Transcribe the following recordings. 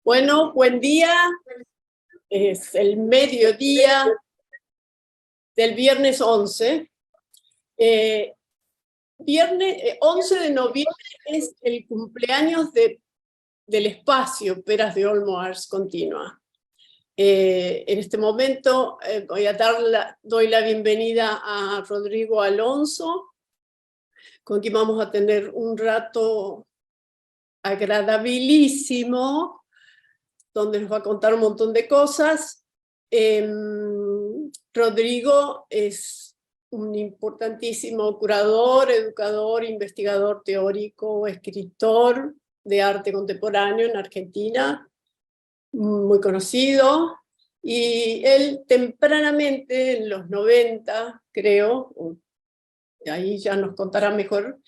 Bueno, buen día. Es el mediodía del viernes 11. Viernes 11 de noviembre es el cumpleaños del espacio Peras de Olmo Ars Continua. En este momento doy la bienvenida a Rodrigo Alonso, con quien vamos a tener un rato agradabilísimo, donde nos va a contar un montón de cosas. Rodrigo es un importantísimo curador, educador, investigador teórico, escritor de arte contemporáneo en Argentina, muy conocido, y él tempranamente, en los 90, creo, ahí ya nos contará mejor,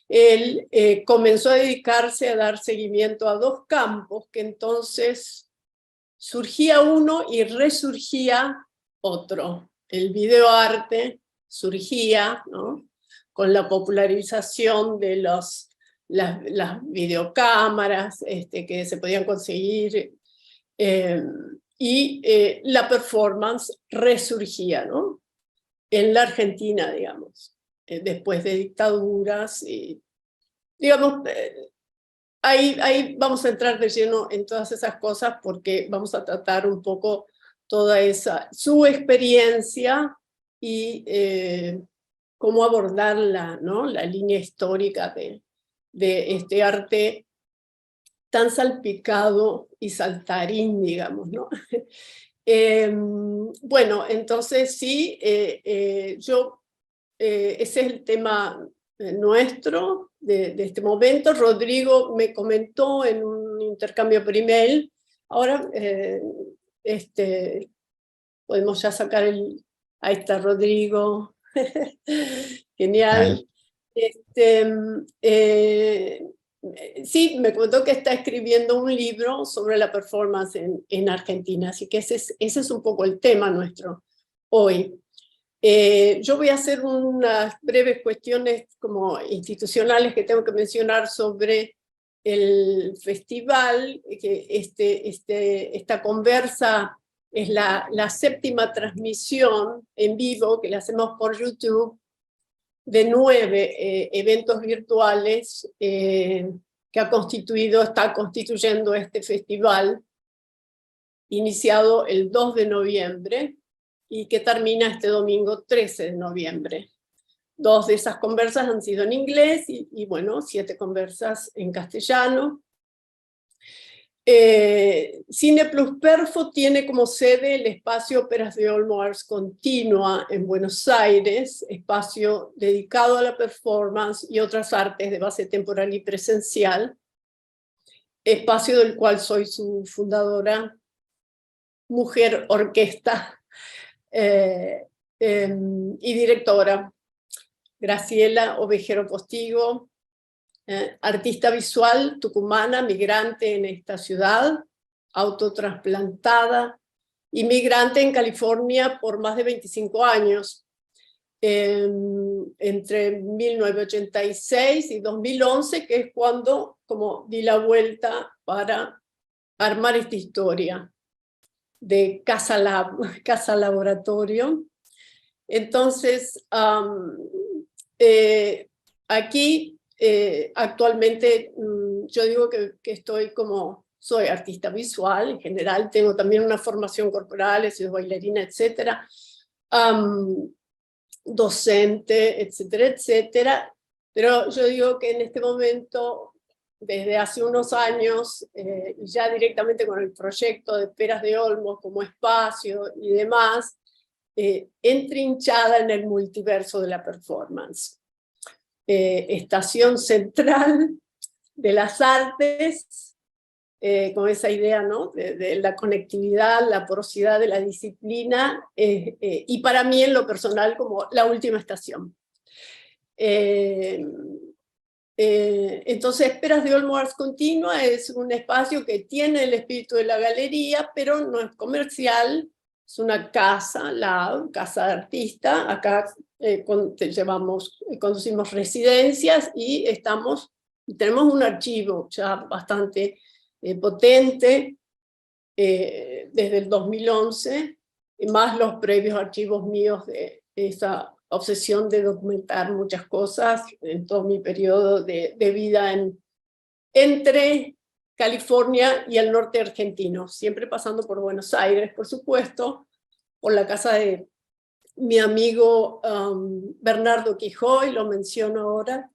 él comenzó a dedicarse a dar seguimiento a dos campos que entonces surgía uno y resurgía otro. El videoarte surgía, ¿no?, con la popularización de las videocámaras que se podían conseguir, y la performance resurgía, ¿no?, en la Argentina, digamos, después de dictaduras, y digamos, ahí vamos a entrar de lleno en todas esas cosas, porque vamos a tratar un poco toda su experiencia y cómo abordarla, ¿no?, la línea histórica de este arte tan salpicado y saltarín, digamos, ¿no? Bueno, entonces sí, ese es el tema nuestro de este momento. Rodrigo me comentó en un intercambio por email. Ahora podemos ya sacar ahí está Rodrigo. Genial. Sí, me comentó que está escribiendo un libro sobre la performance en Argentina, así que ese es un poco el tema nuestro hoy. Yo voy a hacer unas breves cuestiones como institucionales que tengo que mencionar sobre el festival, que esta conversa es la 7ª transmisión en vivo que le hacemos por YouTube de 9 eventos virtuales que está constituyendo este festival, iniciado el 2 de noviembre y que termina este domingo 13 de noviembre. 2 de esas conversas han sido en inglés y bueno, 7 conversas en castellano. Cine Plus Perfo tiene como sede el espacio Peras de Olmo Ars Continua en Buenos Aires, espacio dedicado a la performance y otras artes de base temporal y presencial, espacio del cual soy su fundadora, mujer orquesta y directora. Graciela Ovejero Postigo, artista visual tucumana, migrante en esta ciudad, autotrasplantada, inmigrante en California por más de 25 años, entre 1986 y 2011, que es cuando di la vuelta para armar esta historia de Casa Laboratorio. Entonces, aquí actualmente yo digo que soy artista visual en general, tengo también una formación corporal, he sido bailarina, etcétera, docente, etcétera, etcétera, pero yo digo que en este momento, desde hace unos años, ya directamente con el proyecto de Peras de Olmos como espacio y demás, entrinchada en el multiverso de la performance. Estación central de las artes, con esa idea, ¿no?, de la conectividad, la porosidad de la disciplina, y para mí en lo personal como la última estación. Entonces Peras de Olmo Ars Continua es un espacio que tiene el espíritu de la galería, pero no es comercial, es una casa, casa de artista. Acá conducimos residencias y tenemos un archivo ya bastante potente, desde el 2011, más los previos archivos míos de esa obsesión de documentar muchas cosas en todo mi periodo de vida entre California y el norte argentino, siempre pasando por Buenos Aires, por supuesto, por la casa de mi amigo Bernardo Quijoy, lo menciono ahora,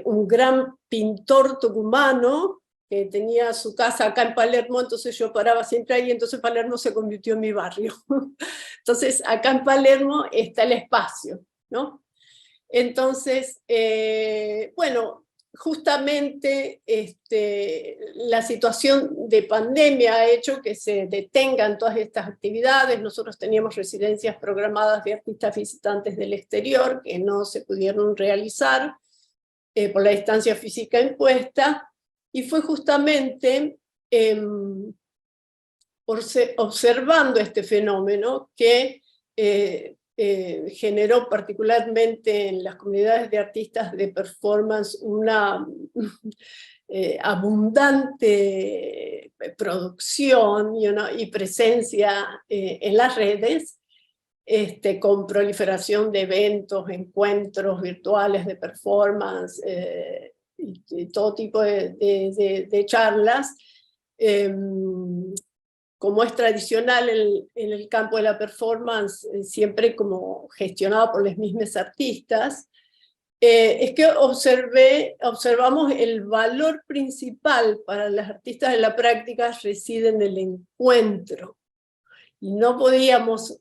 un gran pintor tucumano que tenía su casa acá en Palermo, entonces yo paraba siempre ahí, entonces Palermo se convirtió en mi barrio. Entonces acá en Palermo está el espacio, ¿no? Entonces, bueno, justamente la situación de pandemia ha hecho que se detengan todas estas actividades. Nosotros teníamos residencias programadas de artistas visitantes del exterior que no se pudieron realizar por la distancia física impuesta, y fue justamente observando este fenómeno que generó particularmente en las comunidades de artistas de performance una abundante producción y presencia en las redes, con proliferación de eventos, encuentros virtuales de performance y todo tipo de charlas. Como es tradicional en el campo de la performance, siempre como gestionado por los mismos artistas, es que observamos el valor principal para los artistas de la práctica reside en el encuentro. Y no podíamos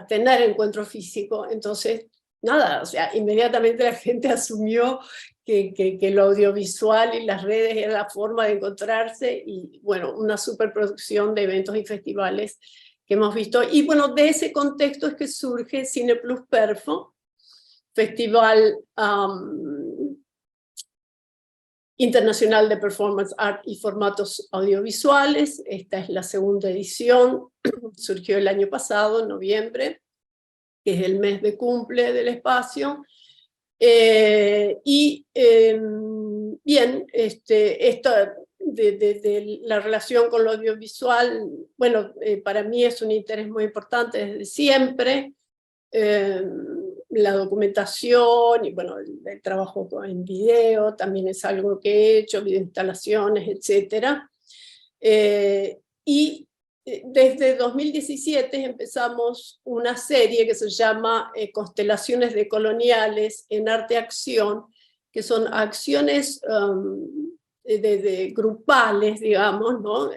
tener encuentro físico, entonces, nada, o sea, inmediatamente la gente asumió que lo audiovisual y las redes era la forma de encontrarse, y bueno, una superproducción de eventos y festivales que hemos visto. Y bueno, de ese contexto es que surge Cine Plus Perfo, Festival Internacional de Performance Art y Formatos Audiovisuales. Esta es la segunda edición, surgió el año pasado, en noviembre, que es el mes de cumple del espacio. Bien, esto de la relación con lo audiovisual, bueno, para mí es un interés muy importante desde siempre. La documentación y bueno, el trabajo en video también es algo que he hecho, videoinstalaciones, etc. Y desde 2017 empezamos una serie que se llama Constelaciones decoloniales en Arte-Acción, que son acciones grupales, digamos, ¿no?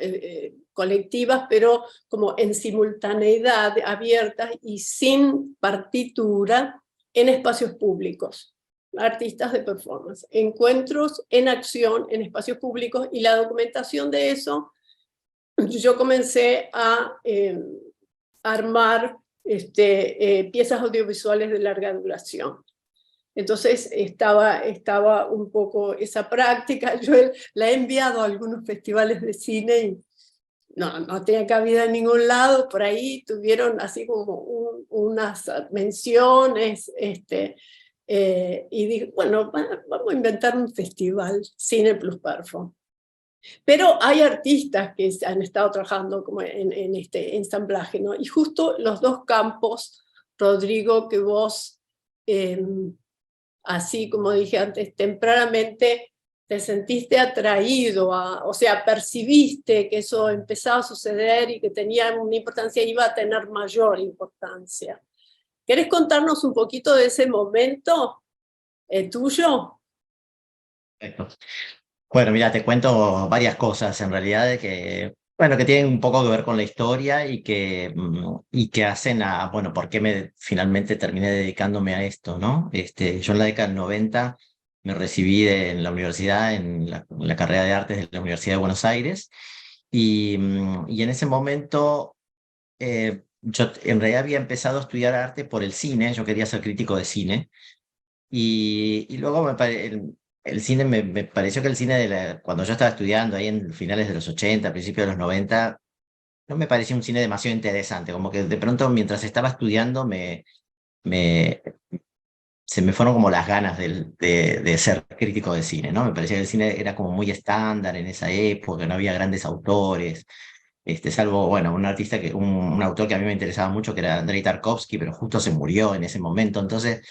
Colectivas, pero como en simultaneidad, abiertas y sin partitura, en espacios públicos, artistas de performance, encuentros en acción en espacios públicos, y la documentación de eso, yo comencé a armar piezas audiovisuales de larga duración. Entonces estaba un poco esa práctica. Yo la he enviado a algunos festivales de cine y no tenía cabida en ningún lado. Por ahí tuvieron así como unas menciones, y dije, bueno, vamos a inventar un festival, Cine Plus Perfo. Pero hay artistas que han estado trabajando como en este ensamblaje, ¿no? Y justo los dos campos, Rodrigo, que vos, así como dije antes, tempranamente te sentiste atraído, o sea, percibiste que eso empezaba a suceder y que tenía una importancia, iba a tener mayor importancia. ¿Querés contarnos un poquito de ese momento tuyo? Perfecto. Bueno, mira, te cuento varias cosas en realidad bueno, que tienen un poco que ver con la historia y que hacen bueno, por qué finalmente terminé dedicándome a esto, ¿no? Yo en la década del 90 me recibí en la universidad, en la carrera de artes de la Universidad de Buenos Aires, y en ese momento yo en realidad había empezado a estudiar arte por el cine. Yo quería ser crítico de cine. Y luego el cine me pareció que el cine cuando yo estaba estudiando ahí en finales de los 80, principios de los 90, no me parecía un cine demasiado interesante. Como que de pronto mientras estaba estudiando me, se me fueron como las ganas de ser crítico de cine, ¿no? Me parecía que el cine era como muy estándar en esa época, no había grandes autores. salvo, bueno, un artista, un autor que a mí me interesaba mucho, que era Andrei Tarkovsky, pero justo se murió en ese momento. Entonces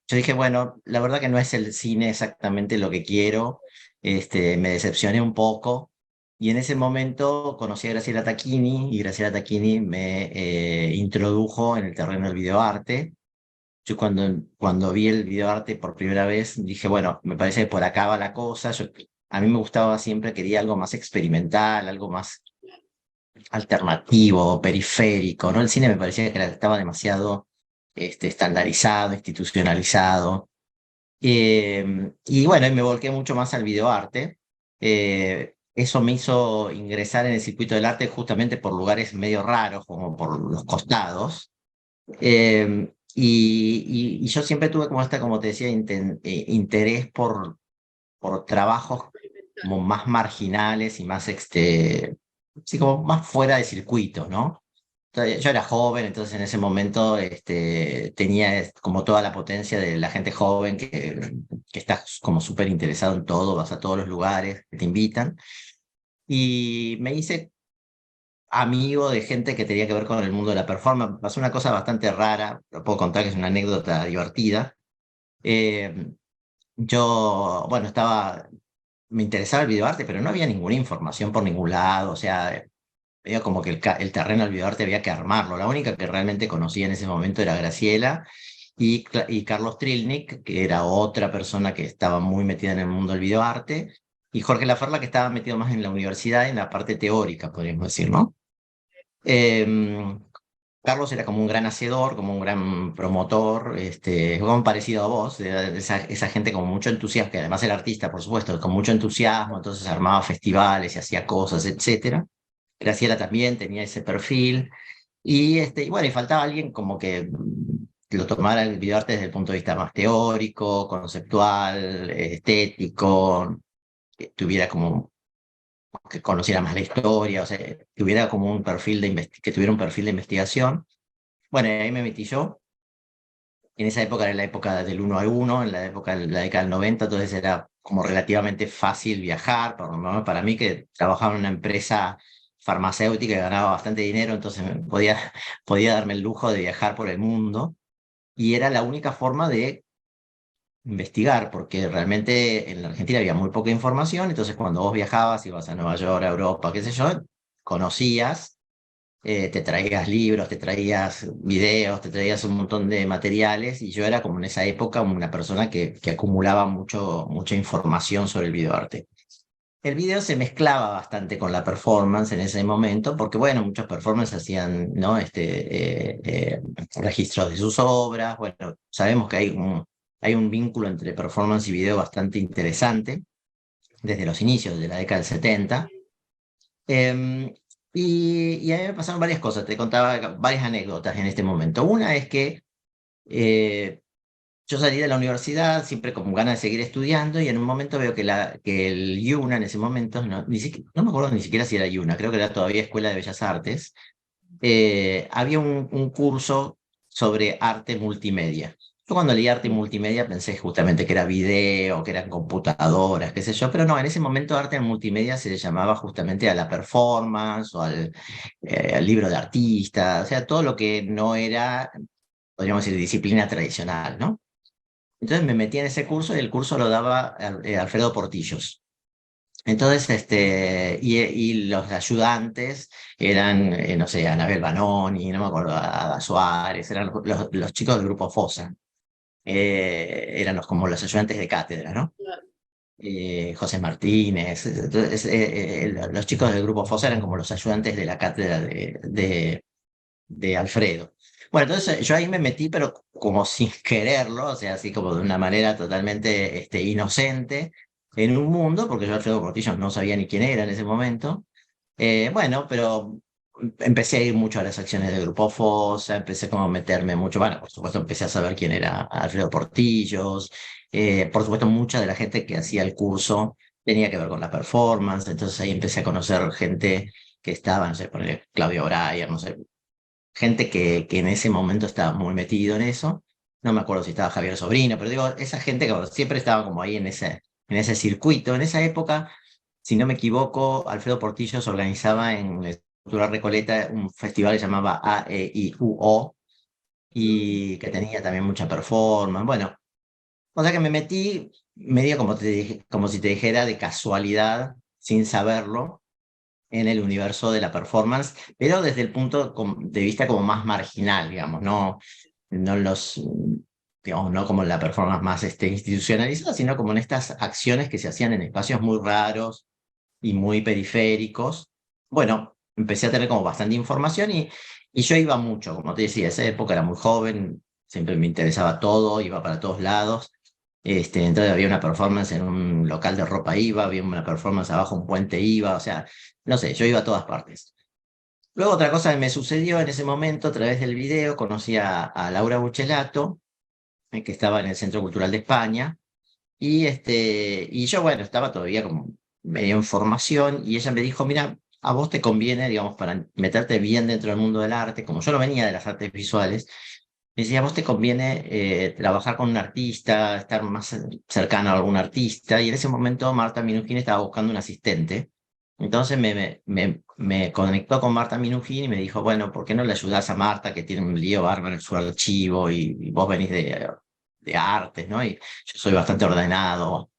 yo dije, bueno, la verdad que no es el cine exactamente lo que quiero, me decepcioné un poco. Y en ese momento conocí a Graciela Tacchini y Graciela Tacchini me introdujo en el terreno del videoarte. Yo cuando vi el videoarte por primera vez dije, bueno, me parece que por acá va la cosa. A mí me gustaba siempre, quería algo más experimental, algo más alternativo, periférico, ¿no? El cine me parecía que estaba demasiado estandarizado, institucionalizado. Y bueno, y me volqué mucho más al videoarte. Eso me hizo ingresar en el circuito del arte justamente por lugares medio raros, como por los costados. Y yo siempre tuve como como te decía, interés por trabajos como más marginales y más, sí, como más fuera de circuito, ¿no? Yo era joven, entonces en ese momento tenía como toda la potencia de la gente joven que está como súper interesado en todo, vas a todos los lugares que te invitan. Y me hice amigo de gente que tenía que ver con el mundo de la performance. Pasó una cosa bastante rara, lo puedo contar que es una anécdota divertida. Eh, bueno, me interesaba el videoarte, pero no había ninguna información por ningún lado, o sea, veía como que el terreno del videoarte había que armarlo. La única que realmente conocía en ese momento era Graciela y Carlos Trilnik, que era otra persona que estaba muy metida en el mundo del videoarte, y Jorge Laferla, que estaba metido más en la universidad, en la parte teórica, podríamos decir, ¿no? Eh, Carlos era como un gran hacedor, como un gran promotor, como parecido a vos, de esa gente con mucho entusiasmo, que además era artista, por supuesto, con mucho entusiasmo, entonces armaba festivales y hacía cosas, etcétera. Graciela también tenía ese perfil, y bueno, y faltaba alguien como que lo tomara el videoarte desde el punto de vista más teórico, conceptual, estético, que tuviera como que conociera más la historia, o sea, que tuviera como un perfil que tuviera un perfil de investigación. Bueno, y ahí me metí yo. En esa época era la época del uno a uno, en la década del 90, entonces era como relativamente fácil viajar, por lo menos para mí que trabajaba en una empresa farmacéutica y ganaba bastante dinero, entonces podía darme el lujo de viajar por el mundo y era la única forma de investigar, porque realmente en la Argentina había muy poca información, entonces cuando vos viajabas, ibas a Nueva York, a Europa, qué sé yo, conocías, te traías libros, te traías videos, te traías un montón de materiales y yo era como en esa época una persona que acumulaba mucha información sobre el videoarte. El video se mezclaba bastante con la performance en ese momento, porque bueno, muchos performances hacían, ¿no? Registros de sus obras. Bueno, sabemos que hay un vínculo entre performance y video bastante interesante desde los inicios de la década del 70. Em, y a mí me pasaron varias cosas, te contaba varias anécdotas en este momento. Una es que eh, yo salí de la universidad siempre con ganas de seguir estudiando y en un momento veo que el IUNA en ese momento, no me acuerdo ni siquiera si era IUNA, creo que era todavía Escuela de Bellas Artes, había un curso sobre arte multimedia. Yo cuando leí arte multimedia pensé justamente que era video, que eran computadoras, qué sé yo, pero no, en ese momento arte multimedia se le llamaba justamente a la performance o al libro de artista, o sea, todo lo que no era, podríamos decir, disciplina tradicional, ¿no? Entonces me metí en ese curso y el curso lo daba Alfredo Portillos. Entonces, y los ayudantes eran, no sé, Anabel Banoni, no me acuerdo, Ada Suárez, eran los chicos del grupo Fosa, eran como los ayudantes de cátedra, ¿no? José Martínez, entonces, los chicos del grupo Fosa eran como los ayudantes de la cátedra de Alfredo. Bueno, entonces yo ahí me metí, pero como sin quererlo, o sea, así como de una manera totalmente inocente, en un mundo, porque yo Alfredo Portillo no sabía ni quién era en ese momento. Bueno, pero empecé a ir mucho a las acciones del Grupo Fosa, empecé como a meterme mucho, bueno, por supuesto empecé a saber quién era Alfredo Portillos, por supuesto mucha de la gente que hacía el curso tenía que ver con la performance, entonces ahí empecé a conocer gente que estaba, no sé, por ejemplo, Claudio Breyer, no sé, gente que en ese momento estaba muy metido en eso. No me acuerdo si estaba Javier Sobrino, pero digo, esa gente que siempre estaba como ahí en ese circuito. En esa época, si no me equivoco, Alfredo Portillos organizaba en Cultural Recoleta un festival que se llamaba AEIUO y que tenía también mucha performance. Bueno, o sea que me metí medio como, como si te dijera de casualidad, sin saberlo, en el universo de la performance, pero desde el punto de vista como más marginal, digamos, no los, digamos, no como la performance más institucionalizada, sino como en estas acciones que se hacían en espacios muy raros y muy periféricos. Bueno, empecé a tener como bastante información y yo iba mucho, como te decía, esa época era muy joven, siempre me interesaba todo, iba para todos lados. Entonces había una performance en un local de ropa, iba, había una performance abajo un puente, iba, o sea, no sé, yo iba a todas partes. Luego otra cosa que me sucedió en ese momento, a través del video, conocí a Laura Buchelato, que estaba en el Centro Cultural de España, y yo, bueno, estaba todavía como medio en formación, y ella me dijo, mira, a vos te conviene, digamos, para meterte bien dentro del mundo del arte, como yo no venía de las artes visuales, me decía, a vos te conviene trabajar con un artista, estar más cercano a algún artista, y en ese momento Marta Minujín estaba buscando un asistente. Entonces me conectó con Marta Minujín y me dijo, bueno, ¿por qué no le ayudás a Marta que tiene un lío bárbaro en su archivo y vos venís de artes, ¿no? Y yo soy bastante ordenado.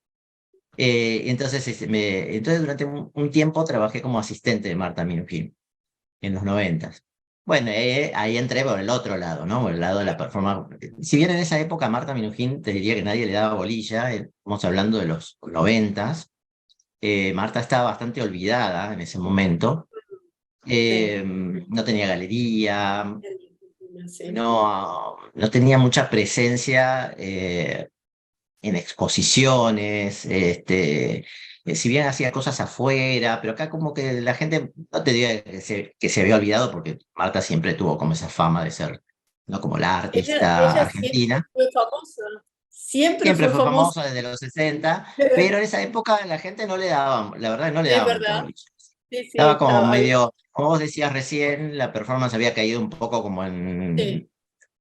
Entonces, entonces durante un tiempo trabajé como asistente de Marta Minujín en los 90. Bueno, ahí entré por el otro lado, ¿no? Por el lado de la performance. Si bien en esa época Marta Minujín te diría que nadie le daba bolilla, estamos hablando de los 90, Marta estaba bastante olvidada en ese momento. Sí, No tenía galería, sí. no tenía mucha presencia en exposiciones, si bien hacía cosas afuera, pero acá como que la gente, no te diga que se había olvidado, porque Marta siempre tuvo como esa fama de ser, ¿no? Como la artista Ella siempre argentina. fue famosa, siempre Siempre fue fue famosa, famosa desde los 60, pero en esa época la gente no le daba, la verdad no le es daba mucha verdad, bolilla. sí, sí, Estaba como estaba, medio, como vos decías recién, la performance había caído un poco como sí, en,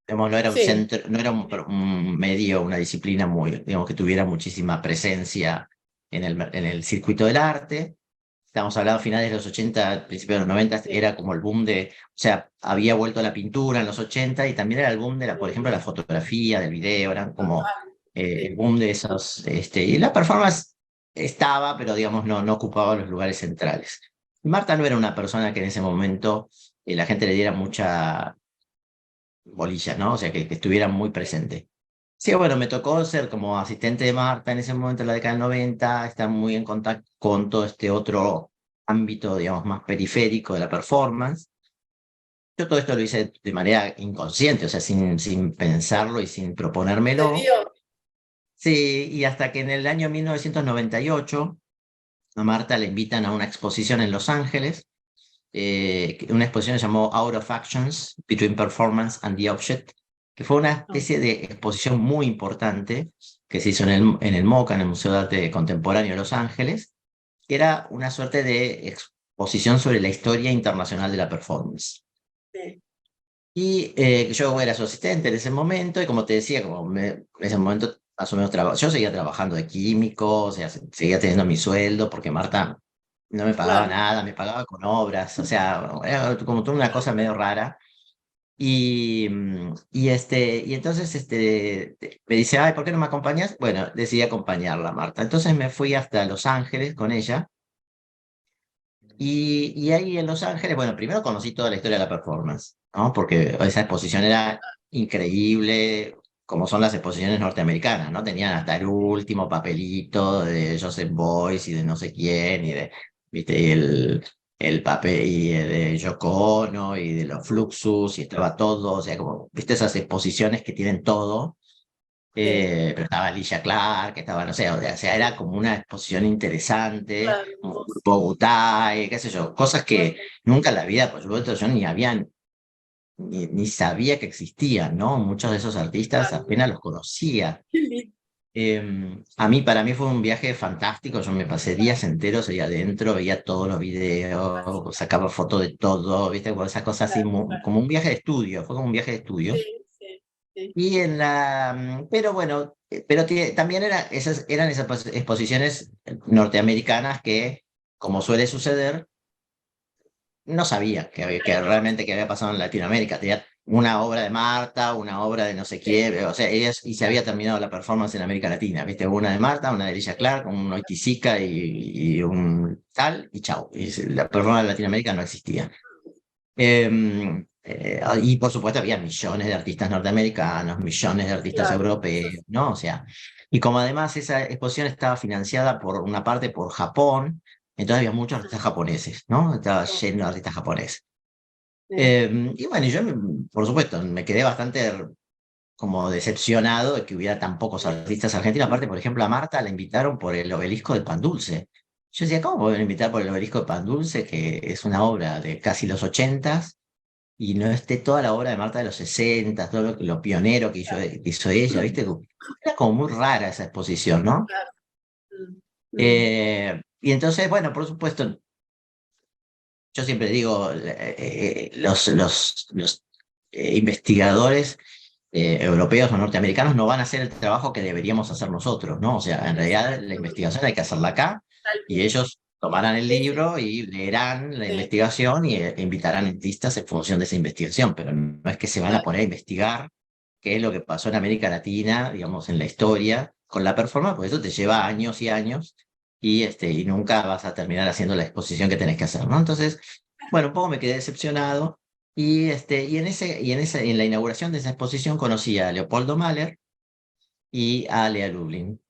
digamos, no era un sí, centro, no era un medio, una disciplina muy, digamos, que tuviera muchísima presencia en el circuito del arte. Estamos hablando a finales de los 80, principios de los 90, sí, era como el boom de, o sea, había vuelto la pintura en los 80 y también era el boom de la, por ejemplo, la fotografía, del video, eran como total, el sí. boom de esos, y la performance estaba, pero digamos, no ocupaba los lugares centrales. Marta no era una persona que en ese momento la gente le diera mucha bolilla, ¿no? O sea, que estuviera muy presente. Sí, bueno, me tocó ser como asistente de Marta en ese momento, en la década del 90, estar muy en contacto con todo este otro ámbito, digamos, más periférico de la performance. Yo todo esto lo hice de manera inconsciente, o sea, sin pensarlo y sin Se proponérmelo. dio, Sí, y hasta que en el año 1998 a Marta le invitan a una exposición en Los Ángeles, una exposición que se llamó Out of Actions, Between Performance and the Object, que fue una no, especie de exposición muy importante que se hizo en el MoCA, en el Museo de Arte Contemporáneo de Los Ángeles, que era una suerte de exposición sobre la historia internacional de la performance. sí. Y yo era su asistente en ese momento, y como te decía, en ese momento más o menos yo seguía trabajando de químico, o sea, seguía teniendo mi sueldo, porque Marta no me pagaba Claro, nada, me pagaba con obras, o sea, era como toda una cosa medio rara. Y entonces me dice, ay, ¿por qué no me acompañas? Bueno, decidí acompañarla, Marta. Entonces me fui hasta Los Ángeles con ella. Y ahí en Los Ángeles, bueno, primero conocí toda la historia de la performance, ¿no? Porque esa exposición era increíble, como son las exposiciones norteamericanas, ¿no? Tenían hasta el último papelito de Joseph Beuys y de no sé quién, ¿viste? Y el papel de Yoko Ono y de los Fluxus, y estaba todo, o sea, como, ¿viste? Esas exposiciones que tienen todo, sí, pero estaba Alicia Clark, que estaba, no sé, o sea, era como una exposición interesante, claro, como hermoso, Bogotá, qué sé yo, cosas que hermoso. nunca en la vida, por supuesto, yo ni sabía que existían, ¿no? Muchos de esos artistas Claro, apenas los conocía. qué lindo, Para mí fue un viaje fantástico, yo me pasé días enteros ahí adentro, veía todos los videos, sacaba fotos de todo, ¿viste? Como esa cosa así, claro, claro. como un viaje de estudio, fue como un viaje de estudio. Sí, sí, sí, Y pero bueno, pero también eran esas exposiciones norteamericanas que, como suele suceder, no sabía que realmente qué había pasado en Latinoamérica. Tenía una obra de Marta, una obra de no sé quién, o sea, y se había terminado la performance en América Latina, ¿viste? Una de Marta, una de Alicia Clark, un Oiticica y un tal, y chau. Y la performance en Latinoamérica no existía. Y por supuesto había millones de artistas norteamericanos, millones de artistas claro, europeos, ¿no? O sea, y como además esa exposición estaba financiada por una parte por Japón, entonces había muchos artistas japoneses, ¿no? Estaba lleno de artistas japoneses. sí, Y bueno, yo, por supuesto, me quedé bastante como decepcionado de que hubiera tan pocos artistas argentinos. Aparte, por ejemplo, a Marta la invitaron por el obelisco de Pan Dulce. Yo decía, ¿cómo pueden invitar por el obelisco de Pan Dulce, que es una obra de casi los 80 y no esté toda la obra de Marta de los 60, todo lo pionero que hizo ella, ¿viste? Era como muy rara esa exposición, ¿no? claro. Mm, mm. Y entonces, bueno, por supuesto, yo siempre digo, los investigadores europeos o norteamericanos no van a hacer el trabajo que deberíamos hacer nosotros, ¿no? O sea, en realidad la Exacto. investigación hay que hacerla acá y Totalmente. ellos tomarán el Sí, sí, libro y leerán la sí, investigación y invitarán artistas en función de esa investigación, pero no es que se van a claro. poner a investigar qué es lo que pasó en América Latina, digamos, en la historia, con la performance, porque eso te lleva años y años y nunca vas a terminar haciendo la exposición que tenés que hacer, ¿no? Entonces, bueno, un poco me quedé decepcionado y en la inauguración de esa exposición conocí a Leopoldo Mahler y a Lea Lublin,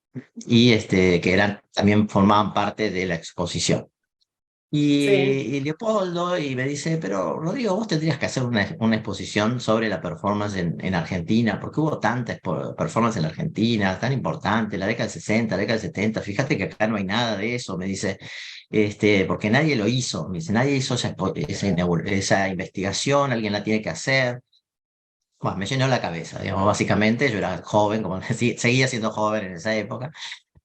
que también formaban parte de la exposición. Sí. Y Leopoldo y me dice, pero Rodrigo, vos tendrías que hacer una exposición sobre la performance en Argentina, porque hubo tanta performance en Argentina, tan importante, la década del 60, la década del 70, fíjate que acá no hay nada de eso, me dice, porque nadie lo hizo, me dice, nadie hizo esa investigación, alguien la tiene que hacer. Bueno, me llenó la cabeza, digamos, básicamente, yo era joven, como seguía siendo joven en esa época,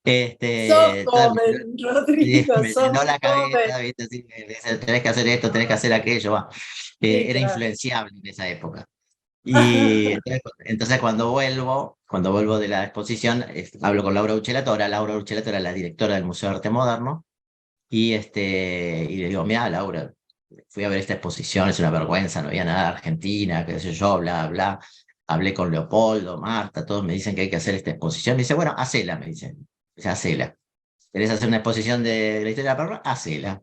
Sos entonces joven, sí, Rodrigo, me sos llenó muy la joven. cabeza, ¿viste? Así, me dice, tenés que hacer esto, tenés que hacer aquello, va. Sí, Era claro. influenciable en esa época. Y entonces cuando vuelvo de la exposición, hablo con Laura Uccellato. Ahora Laura Uccellato era la directora del Museo de Arte Moderno, y le digo, mira, Laura, fui a ver esta exposición, es una vergüenza, no había nada de Argentina, qué sé yo, bla, bla. Hablé con Leopoldo, Marta, todos me dicen que hay que hacer esta exposición. Me dice, bueno, hacela, me dice. Dice, hacela. ¿Querés hacer una exposición de la historia de la palabra? Hacela.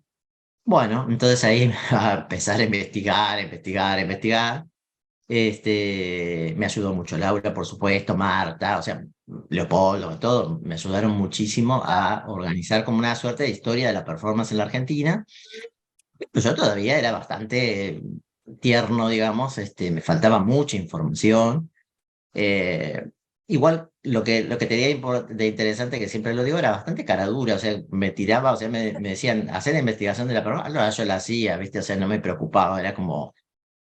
Bueno, entonces ahí a empezar a investigar, investigar, investigar. Me ayudó mucho Laura, por supuesto, Marta, o sea, Leopoldo, todo, me ayudaron muchísimo a organizar como una suerte de historia de la performance en la Argentina. Yo todavía era bastante tierno, digamos, me faltaba mucha información. Eh, Igual lo que tenía de interesante, que siempre lo digo, era bastante cara dura, o sea, me tiraba, o sea, me decían, hacer la investigación de la persona, no, yo la hacía, ¿viste? O sea, no me preocupaba, era como,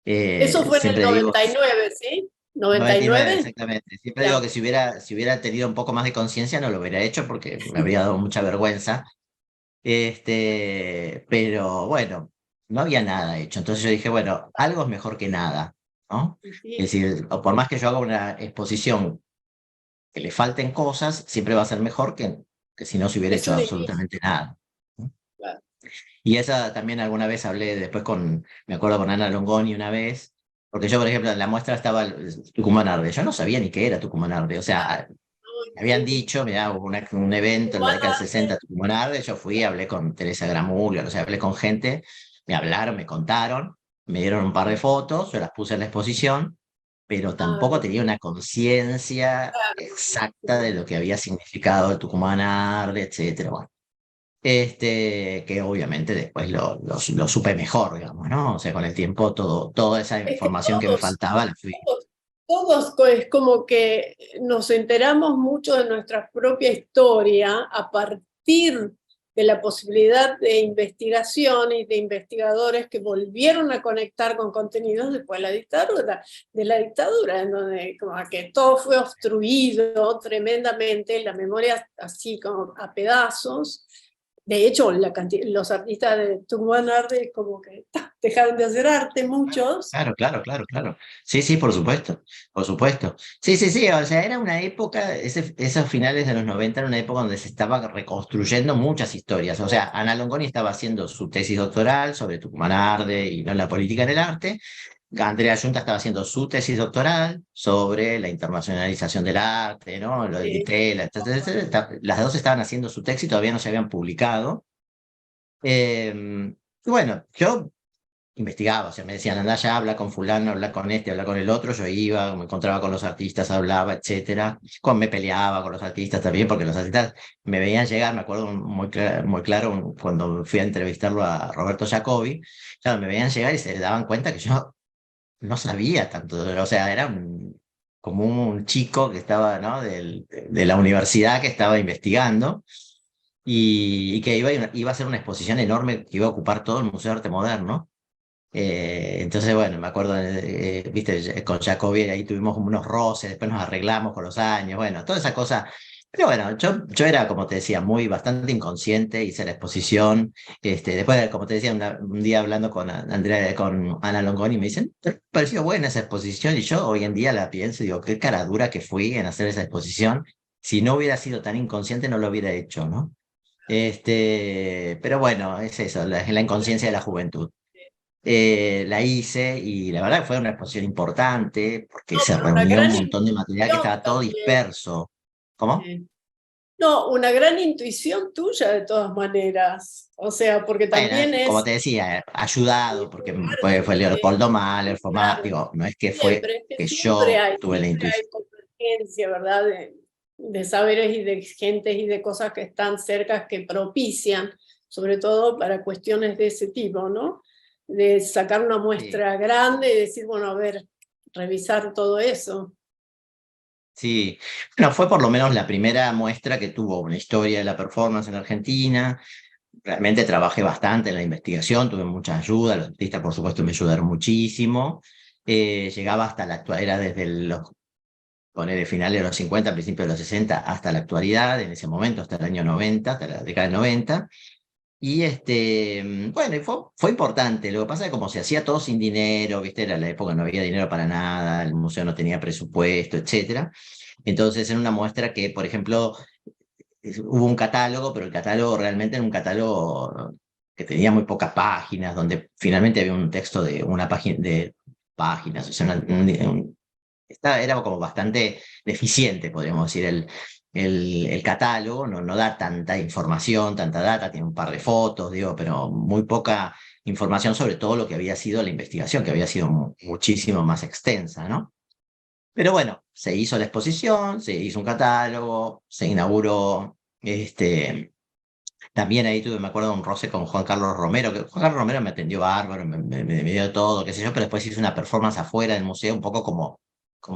Eso fue en el siempre digo, 99, ¿sí? 99 ¿99? exactamente, siempre digo Ya. que si hubiera tenido un poco más de conciencia no lo hubiera hecho porque me habría dado mucha vergüenza, pero bueno, no había nada hecho, entonces yo dije, bueno, algo es mejor que nada, ¿no? Y Es sí, decir, o por más que yo haga una exposición que le falten cosas, siempre va a ser mejor que si no se hubiera es hecho un inicio. absolutamente nada, ¿no? Claro. Y esa también alguna vez hablé después me acuerdo con Ana Longoni una vez, porque yo, por ejemplo, en la muestra estaba el Tucumán Arde, yo no sabía ni qué era Tucumán Arde, o sea, me habían Sí. dicho, mira, hubo un evento en la década del Humana, 60 Tucumán Arde, yo fui, hablé con Teresa Gramulio, o sea, hablé con gente, me hablaron, me contaron, me dieron un par de fotos, yo las puse en la exposición, pero tampoco tenía una conciencia exacta de lo que había significado el Tucumán Arde, etcétera. Bueno, que obviamente después lo supe mejor, digamos, ¿no? O sea, con el tiempo toda esa es que información que me faltaba la fui. es como que nos enteramos mucho de nuestra propia historia a partir de la posibilidad de investigación y de investigadores que volvieron a conectar con contenidos después de la dictadura, en donde como que todo fue obstruido tremendamente, la memoria así como a pedazos. De hecho, los artistas de Tucumán Arde como que dejaron de hacer arte muchos. Claro, claro, claro, claro. Sí, sí, por supuesto, por supuesto. Sí, sí, sí, o sea, era una época, esos finales de los 90 era una época donde se estaba reconstruyendo muchas historias. O sea, Ana Longoni estaba haciendo su tesis doctoral sobre Tucumán Arde y no la política en el arte. Andrea Yunta estaba haciendo su tesis doctoral sobre la internacionalización del arte, ¿no? Lo de Ditela, las dos estaban haciendo su tesis y todavía no se habían publicado. Bueno, yo investigaba, o sea, me decían, anda ya, habla con fulano, habla con este, habla con el otro, yo iba, me encontraba con los artistas, hablaba, etcétera. Me peleaba con los artistas también, porque los artistas me veían llegar, me acuerdo muy claro cuando fui a entrevistarlo a Roberto Jacobi, claro, me veían llegar y se daban cuenta que yo no sabía tanto, o sea, era como un chico que estaba, ¿no? De la universidad que estaba investigando. Y que iba a ser una exposición enorme que iba a ocupar todo el Museo de Arte Moderno. Entonces, bueno, me acuerdo, viste, con Jacobi ahí tuvimos como unos roces, después nos arreglamos con los años, bueno, toda esa cosa. Pero bueno, yo era, como te decía, bastante inconsciente, hice la exposición. Después, como te decía, un día hablando con Andrea, con Ana Longoni, me dicen, ¿te pareció buena esa exposición? Y yo hoy en día la pienso y digo, qué cara dura que fui en hacer esa exposición. Si no hubiera sido tan inconsciente, no lo hubiera hecho, ¿no? Pero bueno, es eso, la inconsciencia de la juventud. La hice y la verdad que fue una exposición importante porque No, se pero una reunió un gran montón de material que intuición estaba todo también. disperso. ¿Cómo? No, una gran intuición tuya de todas maneras. O sea, porque Bueno, también como es te decía, ayudado porque fue arte, Leopoldo Mahler, fue más, claro. digo, no es que fue Siempre, es que que yo tuve la siempre intuición. hay convergencia, ¿verdad? De saberes y de gentes y de cosas que están cerca que propician, sobre todo para cuestiones de ese tipo, ¿no? De sacar una Sí, muestra grande y decir, bueno, a ver, revisar todo eso. sí. Bueno, fue por lo menos la primera muestra que tuvo una historia de la performance en Argentina. Realmente trabajé bastante en la investigación, tuve mucha ayuda, los artistas por supuesto me ayudaron muchísimo. Llegaba hasta la actual, era desde los poner finales de los 50, principios de los 60, hasta la actualidad, en ese momento, hasta el año 90, hasta la década del 90. Y bueno, y fue importante. Lo que pasa es que como se hacía todo sin dinero, viste, era la época, no había dinero para nada, el museo no tenía presupuesto, etcétera. Entonces era una muestra que, por ejemplo, hubo un catálogo, pero el catálogo realmente era un catálogo que tenía muy pocas páginas, donde finalmente había un texto de una página, de páginas, o sea, era como bastante deficiente, podríamos decir, el catálogo, no da tanta información, tanta data, tiene un par de fotos, digo, pero muy poca información sobre todo lo que había sido la investigación, que había sido muchísimo más extensa, ¿no? Pero bueno, se hizo la exposición, se hizo un catálogo, se inauguró, también ahí tuve, me acuerdo, un roce con Juan Carlos Romero, que Juan Carlos Romero me atendió bárbaro, me dio todo, qué sé yo, pero después hice una performance afuera del museo, un poco como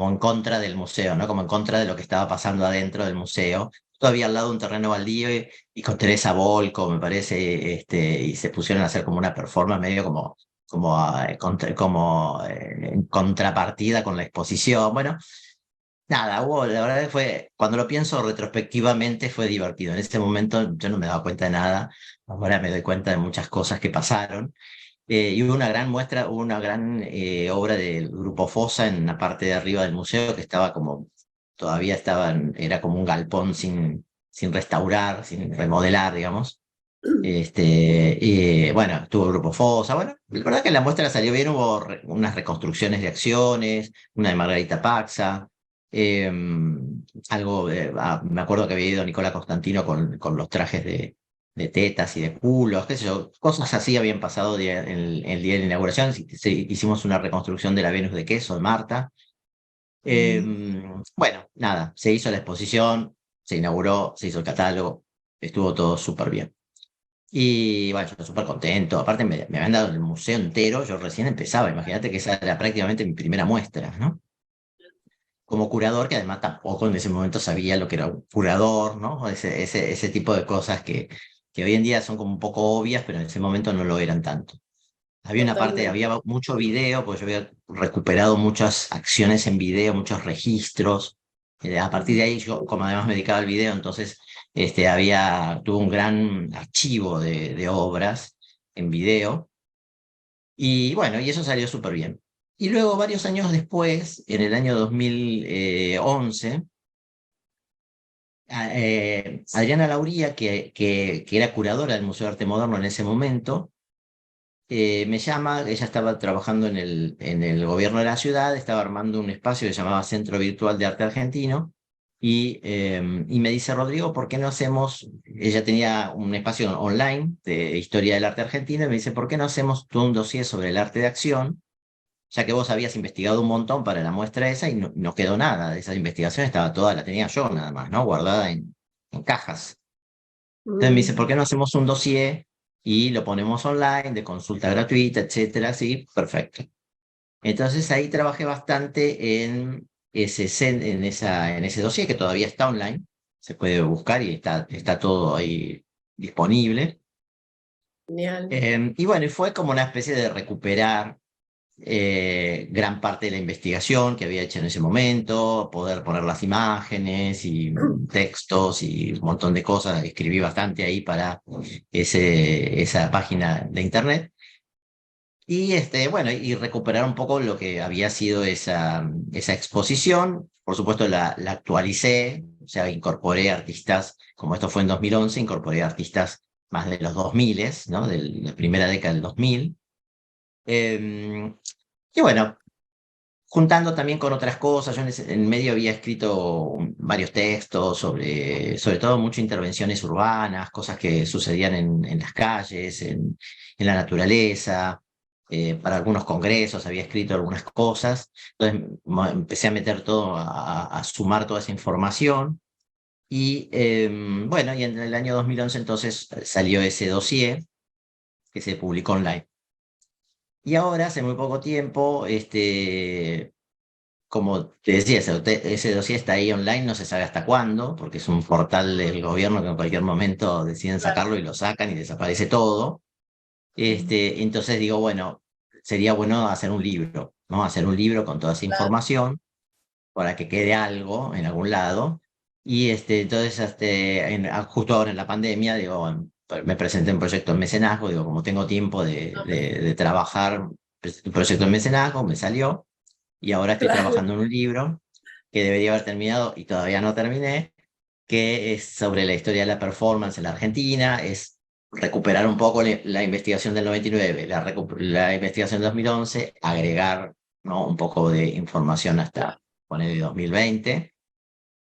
en contra del museo, ¿no? Como en contra de lo que estaba pasando adentro del museo. Todavía al lado de un terreno baldío y con Teresa Volco, me parece, y se pusieron a hacer como una performance medio en contrapartida con la exposición. Bueno, nada, la verdad que fue, cuando lo pienso retrospectivamente fue divertido. En ese momento yo no me daba cuenta de nada, ahora me doy cuenta de muchas cosas que pasaron. Y hubo una gran muestra, hubo una gran obra del Grupo Fosa en la parte de arriba del museo que estaba como, todavía era como un galpón sin restaurar, sin remodelar, digamos. Bueno, estuvo el Grupo Fosa, bueno, la verdad que la muestra salió bien, hubo unas reconstrucciones de acciones, una de Margarita Paxa, eh, me acuerdo que había ido Nicola Constantino con los trajes de tetas y de culos, qué sé yo, cosas así habían pasado el día de la inauguración, hicimos una reconstrucción de la Venus de Queso de Marta. Eh, bueno, nada, se hizo la exposición, se inauguró, se hizo el catálogo, estuvo todo súper bien. Y bueno, yo súper contento. Aparte, me habían dado el museo entero. Yo recién empezaba. Imagínate que esa era prácticamente mi primera muestra, ¿no? Como curador, que además tampoco en ese momento sabía lo que era un curador, ¿no? Ese tipo de cosas que hoy en día son como un poco obvias, pero en ese momento no lo eran tanto. Había una parte, Totalmente. había mucho video, pues yo había recuperado muchas acciones en video, muchos registros. A partir de ahí, yo, como además me dedicaba al video, entonces tuve un gran archivo de obras en video. Y bueno, y eso salió súper bien. Y luego, varios años después, en el año 2011, Adriana Lauría, que era curadora del Museo de Arte Moderno en ese momento, me llama. Ella estaba trabajando en el gobierno de la ciudad, estaba armando un espacio que se llamaba Centro Virtual de Arte Argentino, y me dice: Rodrigo, ¿por qué no hacemos? Ella tenía un espacio online de historia del arte argentino, y me dice: ¿por qué no hacemos todo un dossier sobre el arte de acción? Ya que vos habías investigado un montón para la muestra esa y no quedó nada de esa investigación, estaba toda, la tenía yo nada más, ¿no? Guardada en cajas. Entonces me dice: ¿por qué no hacemos un dossier y lo ponemos online, de consulta gratuita, etcétera? Sí, perfecto. Entonces ahí trabajé bastante en ese dossier, que todavía está online, se puede buscar y está todo ahí disponible. Genial. Y bueno, y fue como una especie de recuperar gran parte de la investigación que había hecho en ese momento, poder poner las imágenes y textos y un montón de cosas. Escribí bastante ahí para esa página de internet. Y bueno, y recuperar un poco lo que había sido esa exposición. Por supuesto, la actualicé, o sea, incorporé artistas, como esto fue en 2011, incorporé artistas más de los 2000, ¿no? De la primera década del 2000. Eh, y bueno, juntando también con otras cosas. Yo en medio había escrito varios textos sobre todo muchas intervenciones urbanas, cosas que sucedían en las calles, en la naturaleza. Para algunos congresos había escrito algunas cosas. Entonces empecé a meter todo, a sumar toda esa información. Y bueno, y en el año 2011 entonces salió ese dossier que se publicó online. Y ahora, hace muy poco tiempo, como te decía, ese dossier está ahí online, no se sabe hasta cuándo, porque es un portal del gobierno que en cualquier momento deciden Claro. sacarlo y lo sacan y desaparece todo. Entonces digo, bueno, sería bueno hacer un libro, ¿no? Hacer un libro con toda esa Claro. información para que quede algo en algún lado. Y entonces, justo ahora en la pandemia, digo, bueno, me presenté un proyecto en mecenazgo, digo, como tengo tiempo de trabajar, presenté un proyecto en mecenazgo, me salió. Y ahora estoy Claro. trabajando en un libro que debería haber terminado y todavía no terminé, que es sobre la historia de la performance en la Argentina. Es recuperar un poco la investigación del 99, la investigación del 2011, agregar, ¿no?, un poco de información hasta poner el 2020.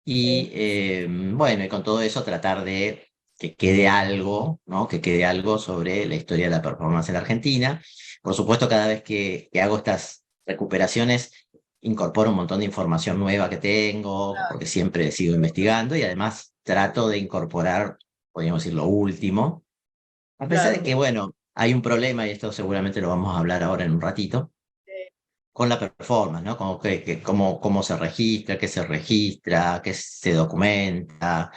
Y bueno, y con todo eso tratar de que quede algo, ¿no? Que quede algo sobre la historia de la performance en la Argentina. Por supuesto, cada vez que hago estas recuperaciones, incorporo un montón de información nueva que tengo, porque siempre sigo investigando, y además trato de incorporar, podríamos decir, lo último. A pesar de Claro. que, bueno, hay un problema, y esto seguramente lo vamos a hablar ahora en un ratito, con la performance, ¿no? Como cómo se registra, qué se documenta,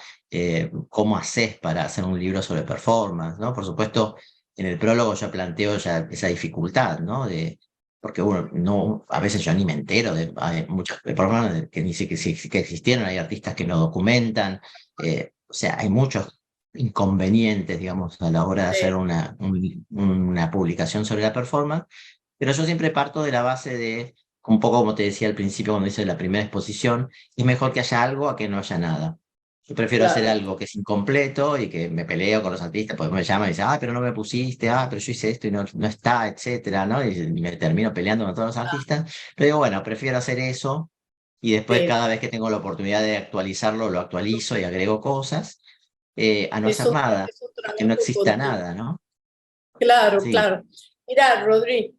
cómo haces para hacer un libro sobre performance, ¿no? Por supuesto, en el prólogo yo planteo ya esa dificultad, ¿no? Porque uno, no, a veces yo ni me entero hay muchas performances que ni siquiera que existieron, hay artistas que no documentan. O sea, hay muchos inconvenientes, digamos, a la hora de hacer una publicación sobre la performance. Pero yo siempre parto de la base de, un poco como te decía al principio cuando hice la primera exposición, es mejor que haya algo a que no haya nada. Yo prefiero hacer Claro. algo que es incompleto y que me peleo con los artistas, porque me llaman y dicen: pero no me pusiste, pero yo hice esto y no está, etcétera, ¿no? Y me termino peleando con todos los artistas. Pero digo, bueno, prefiero hacer eso, y después, Sí. cada vez que tengo la oportunidad de actualizarlo, lo actualizo y agrego cosas, a no Es hacer un, nada, es un a que no trabajo exista continuo. nada, ¿no? Claro, Sí. claro. Mira, Rodri,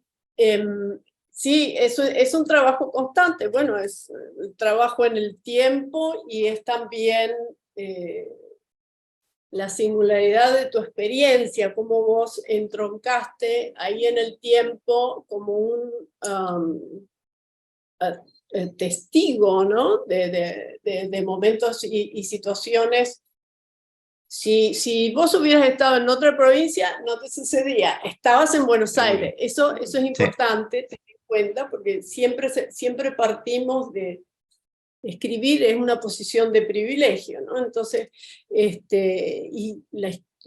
sí, eso es un trabajo constante. Bueno, es trabajo en el tiempo y es también eh, la singularidad de tu experiencia, cómo vos entroncaste ahí en el tiempo como un testigo, ¿no? De momentos y situaciones. Si vos hubieras estado en otra provincia, no te sucedía. Estabas en Buenos Seguro. Aires. Eso es Sí. importante tener en cuenta, porque siempre partimos de escribir, es una posición de privilegio, ¿no? Entonces, y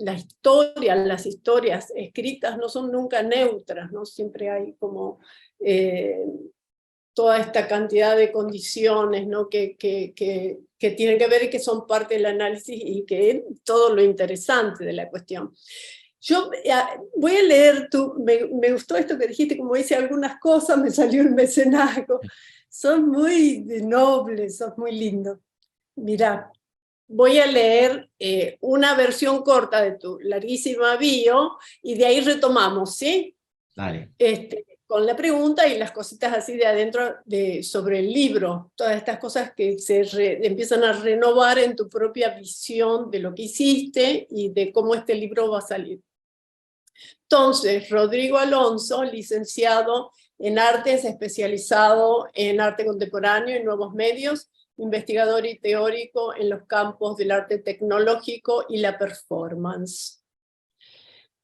la historia, las historias escritas no son nunca neutras, ¿no? Siempre hay como toda esta cantidad de condiciones, ¿no? que tienen que ver y que son parte del análisis y que es todo lo interesante de la cuestión. Yo voy a leer, me gustó esto que dijiste, como dice algunas cosas, me salió el mecenazgo. Sos muy noble, sos muy lindo. Mirá, voy a leer una versión corta de tu larguísima bio y de ahí retomamos, ¿sí? Dale. Con la pregunta y las cositas así de adentro sobre el libro, todas estas cosas que se empiezan a renovar en tu propia visión de lo que hiciste y de cómo este libro va a salir. Entonces, Rodrigo Alonso, licenciado en artes, especializado en arte contemporáneo y nuevos medios, investigador y teórico en los campos del arte tecnológico y la performance.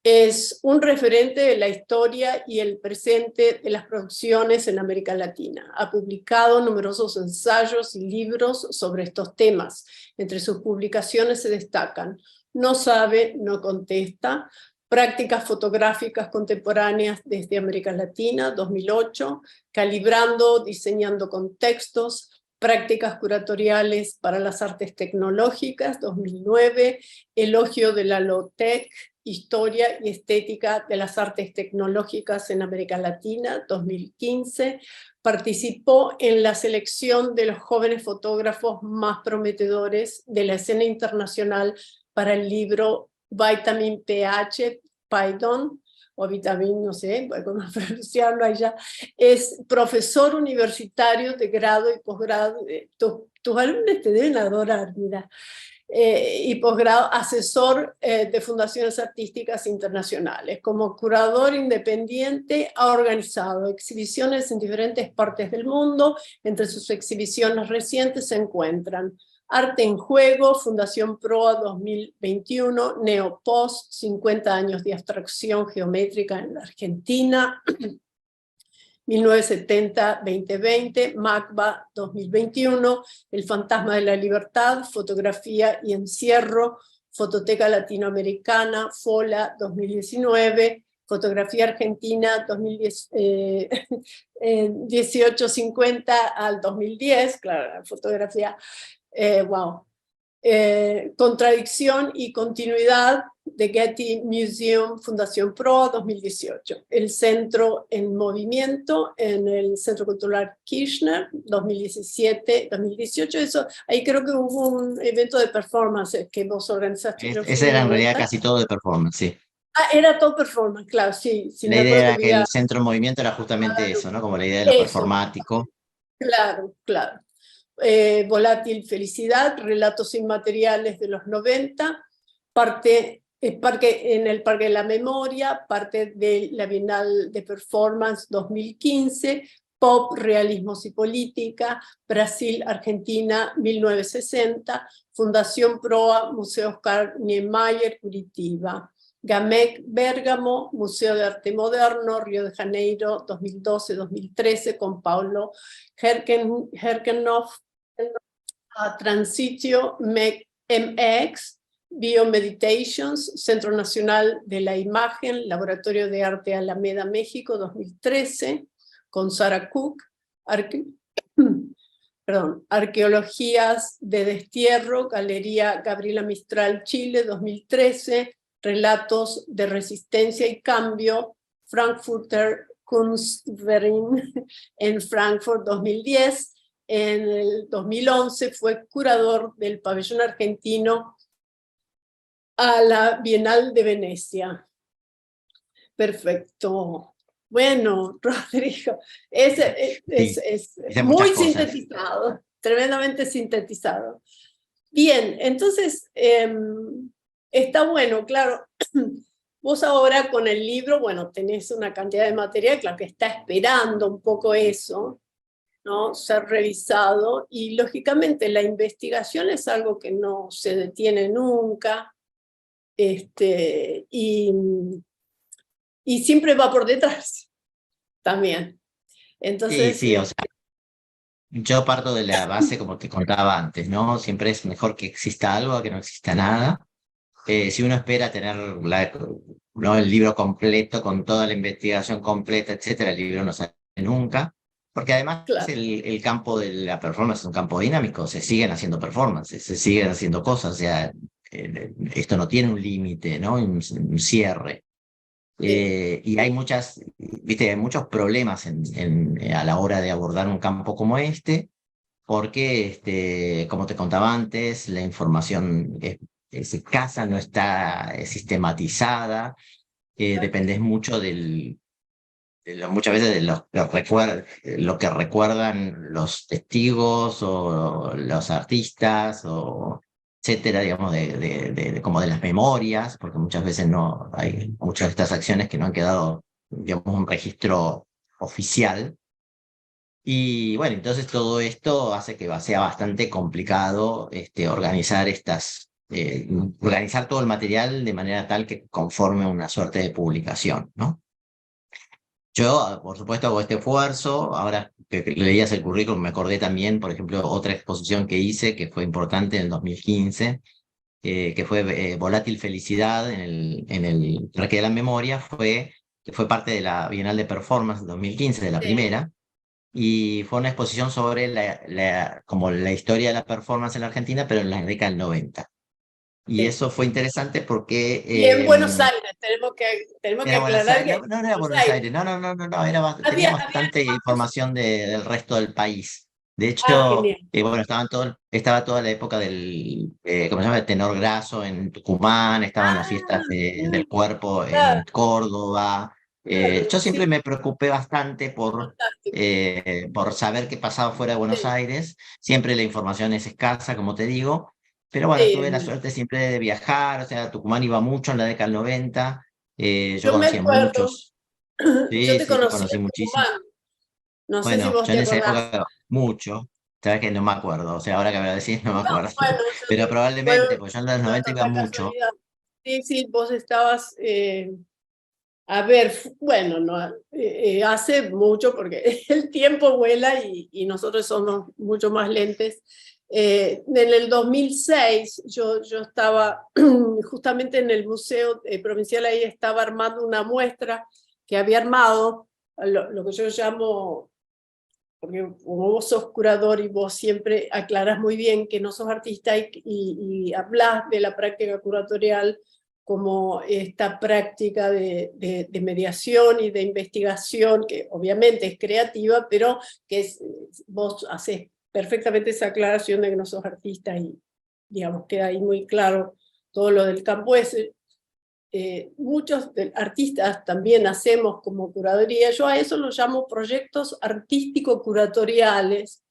Es un referente de la historia y el presente de las producciones en América Latina. Ha publicado numerosos ensayos y libros sobre estos temas. Entre sus publicaciones se destacan No sabe, no contesta, Prácticas fotográficas contemporáneas desde América Latina, 2008, Calibrando, diseñando contextos, Prácticas curatoriales para las artes tecnológicas, 2009, Elogio de la low-tech, Historia y estética de las artes tecnológicas en América Latina, 2015. Participó en la selección de los jóvenes fotógrafos más prometedores de la escena internacional para el libro Vitamin PH, Python, o Vitamin, no sé cómo pronunciarlo allá. Es profesor universitario de grado y posgrado. Tus alumnos te deben adorar, mira. Y posgrado, asesor de fundaciones artísticas internacionales. Como curador independiente ha organizado exhibiciones en diferentes partes del mundo. Entre sus exhibiciones recientes se encuentran Arte en Juego, Fundación Proa 2021, Neopost, 50 años de abstracción geométrica en la Argentina, 1970-2020, MACBA 2021, El fantasma de la libertad, fotografía y encierro, Fototeca Latinoamericana, FOLA 2019, Fotografía Argentina 1850 al 2010, claro, fotografía, wow. Contradicción y continuidad de Getty Museum Fundación Proa 2018. El Centro en Movimiento en el Centro Cultural Kirchner 2017-2018. Eso, ahí creo que hubo un evento de performance que vos organizaste. Ese era en realidad casi todo de performance, sí. Ah, era todo performance, claro, sí. Sí, La me idea acuerdo era que que el había... centro en movimiento era justamente eso, ¿no? Como la idea de lo Eso, performático. claro, claro. Volátil Felicidad, Relatos Inmateriales de los 90, parte en el Parque de la Memoria, parte de la Bienal de Performance 2015, Pop, Realismos y Política, Brasil, Argentina, 1960, Fundación Proa, Museo Oscar Niemeyer, Curitiba. GAMEC, Bérgamo, Museo de Arte Moderno, Río de Janeiro, 2012-2013, con Paulo Herkenhoff, Transitio MX, Biomeditations, Centro Nacional de la Imagen, Laboratorio de Arte Alameda, México, 2013, con Sarah Cook, Arqueologías de Destierro, Galería Gabriela Mistral, Chile, 2013, Relatos de Resistencia y Cambio, Frankfurter Kunstverein en Frankfurt, 2010. En el 2011 fue curador del pabellón argentino a la Bienal de Venecia. Perfecto. Bueno, Rodrigo, es muy sintetizado, tremendamente sintetizado. Bien, entonces, está bueno, claro. Vos ahora con el libro, bueno, tenés una cantidad de material, claro que está esperando un poco eso, ¿no? Ser revisado, y lógicamente la investigación es algo que no se detiene nunca, y siempre va por detrás también. Entonces, Sí, o sea, yo parto de la base, como te contaba antes, ¿no? Siempre es mejor que exista algo a que no exista nada. si uno espera tener ¿no? el libro completo, con toda la investigación completa, etcétera, el libro no sale nunca, porque además claro. el campo de la performance es un campo dinámico, se siguen haciendo performances, se siguen haciendo cosas, o sea, esto no tiene un límite, ¿no? Un cierre. Sí, Y hay viste, hay muchos problemas a la hora de abordar un campo como este, porque, como te contaba antes, la información es escasa, no está sistematizada, exacto. dependes mucho muchas veces de lo que recuerdan los testigos o los artistas o etcétera, digamos, como de las memorias, porque muchas veces no hay muchas de estas acciones que no han quedado, digamos, un registro oficial. Y bueno, entonces todo esto hace que sea bastante complicado organizar todo el material de manera tal que conforme una suerte de publicación, ¿no? Yo, por supuesto, hago este esfuerzo. Ahora que leías el currículum, me acordé también, por ejemplo, otra exposición que hice que fue importante en el 2015, que fue Volátil Felicidad en el Parque de la Memoria, que fue parte de la Bienal de Performance 2015, de la Sí, primera, y fue una exposición sobre como la historia de la performance en la Argentina, pero en la década del 90. Y sí. eso fue interesante porque Y en Buenos Aires, tenemos que era Buenos aclarar Aires, que no, no era Buenos Buenos Aires Aires, no, no, no, no, no, tenía había bastante espacios. información del resto del país. De Ah, hecho, genial. bueno, estaba toda la época ¿cómo se llama? El tenor graso en Tucumán, estaban las fiestas Ah, del cuerpo en claro, Córdoba. claro, Yo sí, siempre me preocupé bastante fantástico. por saber qué pasaba fuera de Buenos Sí, Aires. Siempre la información es escasa, como te digo, pero bueno, tuve la sí. suerte siempre de viajar, o sea, a Tucumán iba mucho en la década del 90. Yo Yo me conocí a acuerdo, muchos, yo sí, te sí, conocí conocí en muchísimo. Tucumán, no sé si Bueno, vos yo en te esa acordás. época mucho, sabes que no me acuerdo, o sea, ahora que me lo decís no me No, acuerdo, bueno, pero fue probablemente, pues yo en los una 90 iba total mucho. casualidad. Sí, sí, vos estabas, a ver, bueno, no, hace mucho porque el tiempo vuela y nosotros somos mucho más lentes. En el 2006 yo estaba justamente en el Museo Provincial, ahí estaba armando una muestra que había armado, lo que yo llamo, porque como vos sos curador y vos siempre aclaras muy bien que no sos artista y hablas de la práctica curatorial como esta práctica de mediación y de investigación, que obviamente es creativa, pero vos haces perfectamente esa aclaración de que no sos artista y, digamos, queda ahí muy claro todo lo del campo ese. Muchos artistas también hacemos como curaduría, yo a eso lo llamo proyectos artístico-curatoriales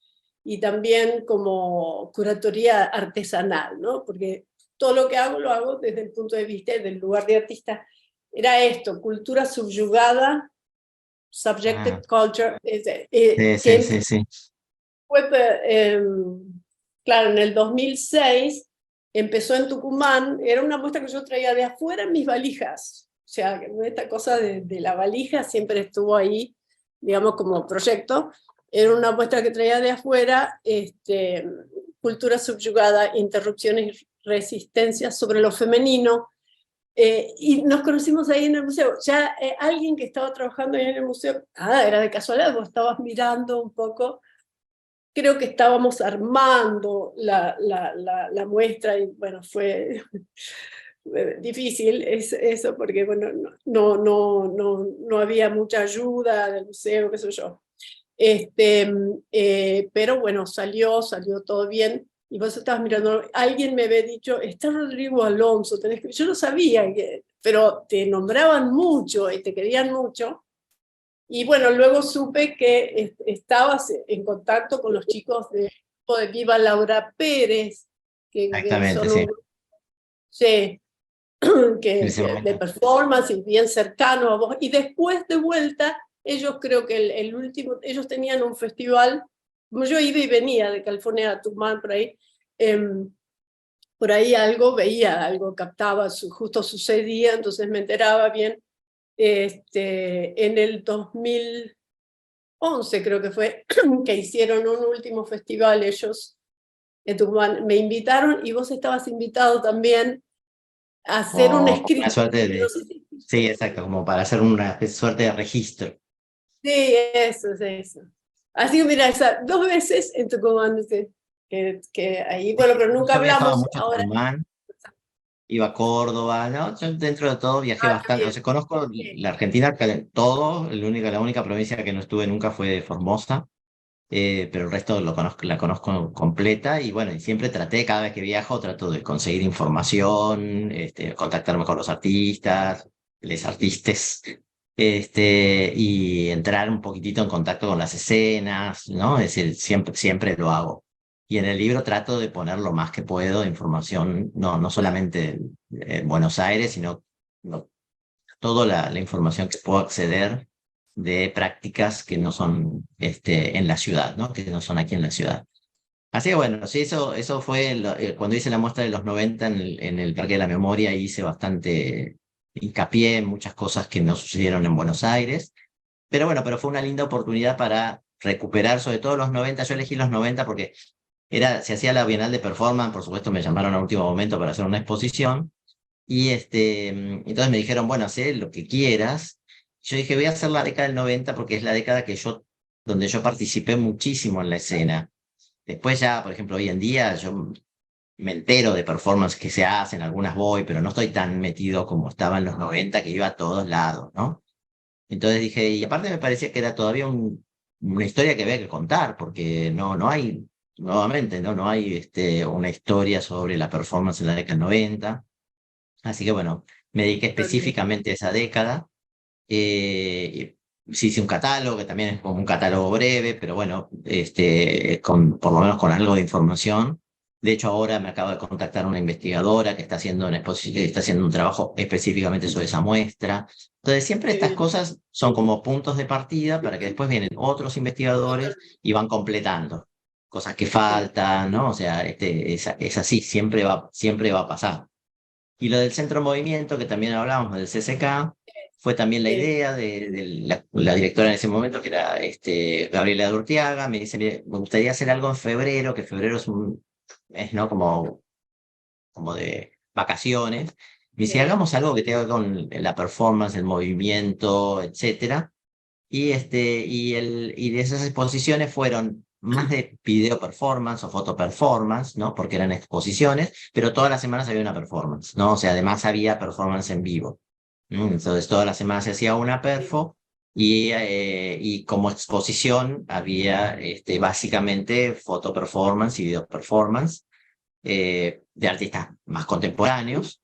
y también como curatoría artesanal, ¿no? Porque todo lo que hago lo hago desde el punto de vista del lugar de artista. Era esto, cultura subyugada, Ah, subjected culture, sí, sí, que sí, sí. fue, eh, claro, en el 2006 empezó en Tucumán, era una muestra que yo traía de afuera en mis valijas, o sea, esta cosa de la valija siempre estuvo ahí, digamos, como proyecto, era una muestra que traía de afuera, cultura subyugada, interrupciones y resistencias sobre lo femenino, y nos conocimos ahí en el museo. Ya alguien que estaba trabajando ahí en el museo, era de casualidad, vos estabas mirando un poco, creo que estábamos armando la muestra y bueno, fue difícil eso porque bueno, no había mucha ayuda del museo, qué sé yo. Pero bueno, salió todo bien. Y vos estabas mirando, alguien me había dicho, está Rodrigo Alonso, yo no sabía, pero te nombraban mucho y te querían mucho. Y bueno, luego supe que estabas en contacto con los chicos de Viva Laura Pérez, que Exactamente, son sí. un sí, En ese de momento. performance y bien cercano a vos. Y después de vuelta, ellos creo que el último, ellos tenían un festival, como yo iba y venía de California a Tucumán por ahí algo veía, algo captaba, justo sucedía, entonces me enteraba bien. En el 2011 creo que fue, que hicieron un último festival ellos en Tucumán, me invitaron y vos estabas invitado también hacer un como una escrito. suerte No de, sé si- sí, exacto, como para hacer una suerte de registro. Sí, eso es eso. Así que mira, dos veces en Tucumán, dice, que ahí, bueno, pero nunca Yo viajaba hablamos mucho a ahora. Tucumán, iba a Córdoba, ¿no? Yo dentro de todo viajé Ah, qué bastante, o sea, bien. conozco Bien. la Argentina, todo, la única provincia que no estuve nunca fue Formosa, pero el resto la conozco completa y bueno, y siempre traté, cada vez que viajo, trato de conseguir información, contactarme con los artistas, les artistas, y entrar un poquitito en contacto con las escenas, ¿no? Es decir, siempre lo hago. Y en el libro trato de poner lo más que puedo de información, no solamente en Buenos Aires, sino no, toda la información que puedo acceder de prácticas que no son en la ciudad, ¿no? Que no son aquí en la ciudad. Así que bueno, sí, eso fue cuando hice la muestra de los 90 en el Parque de la Memoria, hice bastante hincapié en muchas cosas que no sucedieron en Buenos Aires, pero fue una linda oportunidad para recuperar sobre todo los 90. Yo elegí los 90 porque se hacía la Bienal de Performance, por supuesto me llamaron a último momento para hacer una exposición, y entonces me dijeron, bueno, haz lo que quieras. Yo dije, voy a hacer la década del 90 porque es la década donde yo participé muchísimo en la escena. Después ya, por ejemplo, hoy en día yo me entero de performances que se hacen, algunas voy, pero no estoy tan metido como estaba en los 90 que iba a todos lados, ¿no? Entonces dije, y aparte me parecía que era todavía una historia que había que contar, porque no hay, nuevamente, no hay una historia sobre la performance en la década del 90. Así que bueno, me dediqué Totalmente. específicamente a esa década. Sí hice un catálogo, que también es como un catálogo breve, pero bueno, por lo menos con algo de información. De hecho, ahora me acaba de contactar una investigadora que está haciendo un trabajo específicamente sobre esa muestra. Entonces, siempre Qué estas bien. cosas son como puntos de partida para que después vienen otros investigadores Totalmente. y van completando cosas que Sí. faltan, ¿no? O sea, es así, siempre va a pasar. Y lo del centro de movimiento, que también hablamos del CCK, fue también la Sí. idea de la directora en ese momento, que era Gabriela Durtiaga. Me dice, "Mire, me gustaría hacer algo en febrero, que febrero es ¿no? como de vacaciones. Me dice, Sí. hagamos algo que tenga que ver con la performance, el movimiento, etcétera. Y de esas exposiciones fueron más de video performance o foto performance, ¿no? Porque eran exposiciones, pero todas las semanas había una performance, ¿no? O sea, además había performance en vivo. Entonces, todas las semanas se hacía una perfo y como exposición había básicamente foto performance y video performance de artistas más contemporáneos,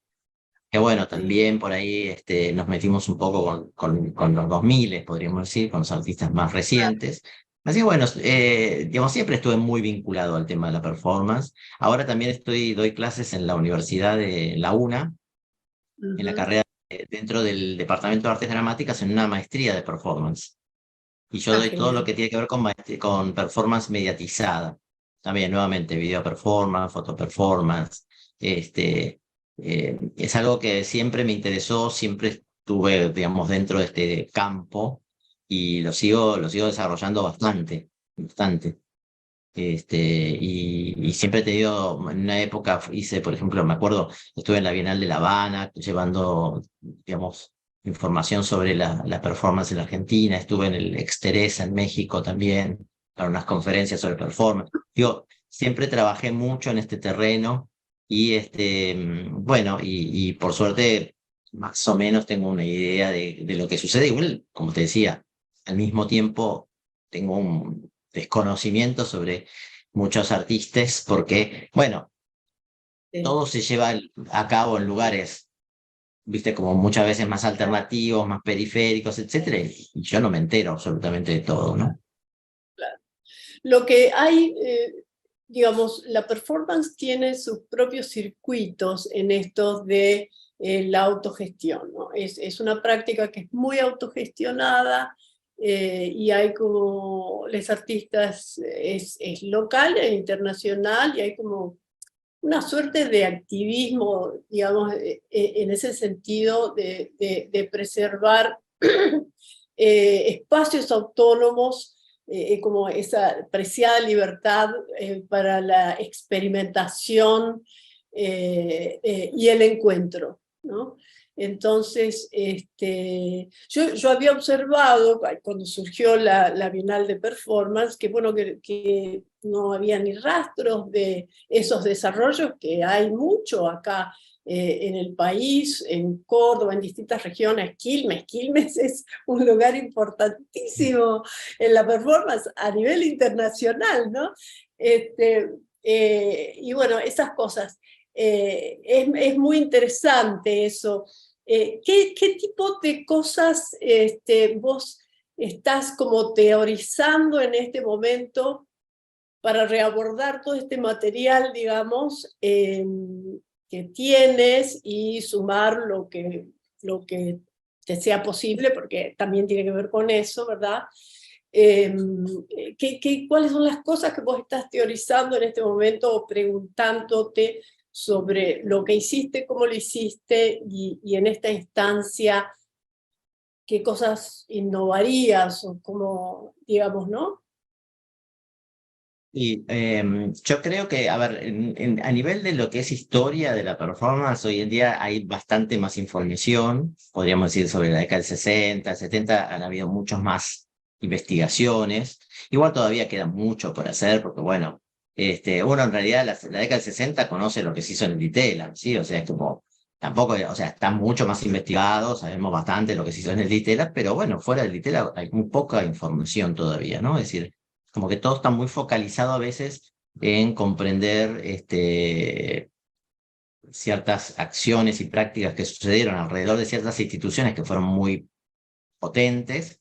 que bueno, Sí. también por ahí nos metimos un poco con los 2000, podríamos decir, con los artistas más recientes. Así que bueno, digamos, siempre estuve muy vinculado al tema de la performance. Ahora también doy clases en la Universidad de la UNA, en la Ujú. carrera dentro del Departamento de Artes Dramáticas, en una maestría de performance. Y yo Ah, doy todo lo genial. que tiene que ver con performance mediatizada. También, nuevamente, video performance, foto performance. Es algo que siempre me interesó, siempre estuve, digamos, dentro de este campo y lo sigo desarrollando bastante. Y siempre he tenido, en una época hice, por ejemplo, me acuerdo, estuve en la Bienal de La Habana llevando, digamos, información sobre la performance en la Argentina, estuve en el Exteresa en México también, para unas conferencias sobre performance. Yo siempre trabajé mucho en este terreno y bueno, y por suerte más o menos tengo una idea de lo que sucede. Igual, como te decía, al mismo tiempo tengo un desconocimiento sobre muchos artistas porque, bueno, Sí. todo se lleva a cabo en lugares, viste, como muchas veces más alternativos, más periféricos, etcétera, y yo no me entero absolutamente de todo, ¿no? Claro. Lo que hay, digamos, la performance tiene sus propios circuitos en estos de la autogestión, ¿no? Es una práctica que es muy autogestionada y hay como, los artistas es local e internacional y hay como una suerte de activismo, digamos, en ese sentido de preservar espacios autónomos, como esa preciada libertad para la experimentación y el encuentro. ¿no? Entonces, yo había observado cuando surgió la Bienal de Performance, que bueno, que no había ni rastros de esos desarrollos, que hay mucho acá en el país, en Córdoba, en distintas regiones. Quilmes es un lugar importantísimo en la performance a nivel internacional, ¿no? Y bueno, esas cosas. Es muy interesante eso. ¿Qué tipo de cosas vos estás como teorizando en este momento para reabordar todo este material, digamos, que tienes y sumar lo que te sea posible, porque también tiene que ver con eso, ¿verdad? ¿Cuáles son las cosas que vos estás teorizando en este momento o preguntándote sobre lo que hiciste, cómo lo hiciste y en esta instancia qué cosas innovarías o cómo, digamos, ¿no? Y yo creo que, a ver, a nivel de lo que es historia de la performance, hoy en día hay bastante más información, podríamos decir, sobre la década del 60, 70, han habido muchas más investigaciones. Igual todavía queda mucho por hacer, porque bueno, uno en realidad la década del 60 conoce lo que se hizo en el Ditela, ¿sí? O sea, es como, tampoco, o sea, está mucho más investigado, sabemos bastante lo que se hizo en el Ditela, pero bueno, fuera del Ditela hay muy poca información todavía, ¿no? Es decir, como que todo está muy focalizado a veces en comprender ciertas acciones y prácticas que sucedieron alrededor de ciertas instituciones que fueron muy potentes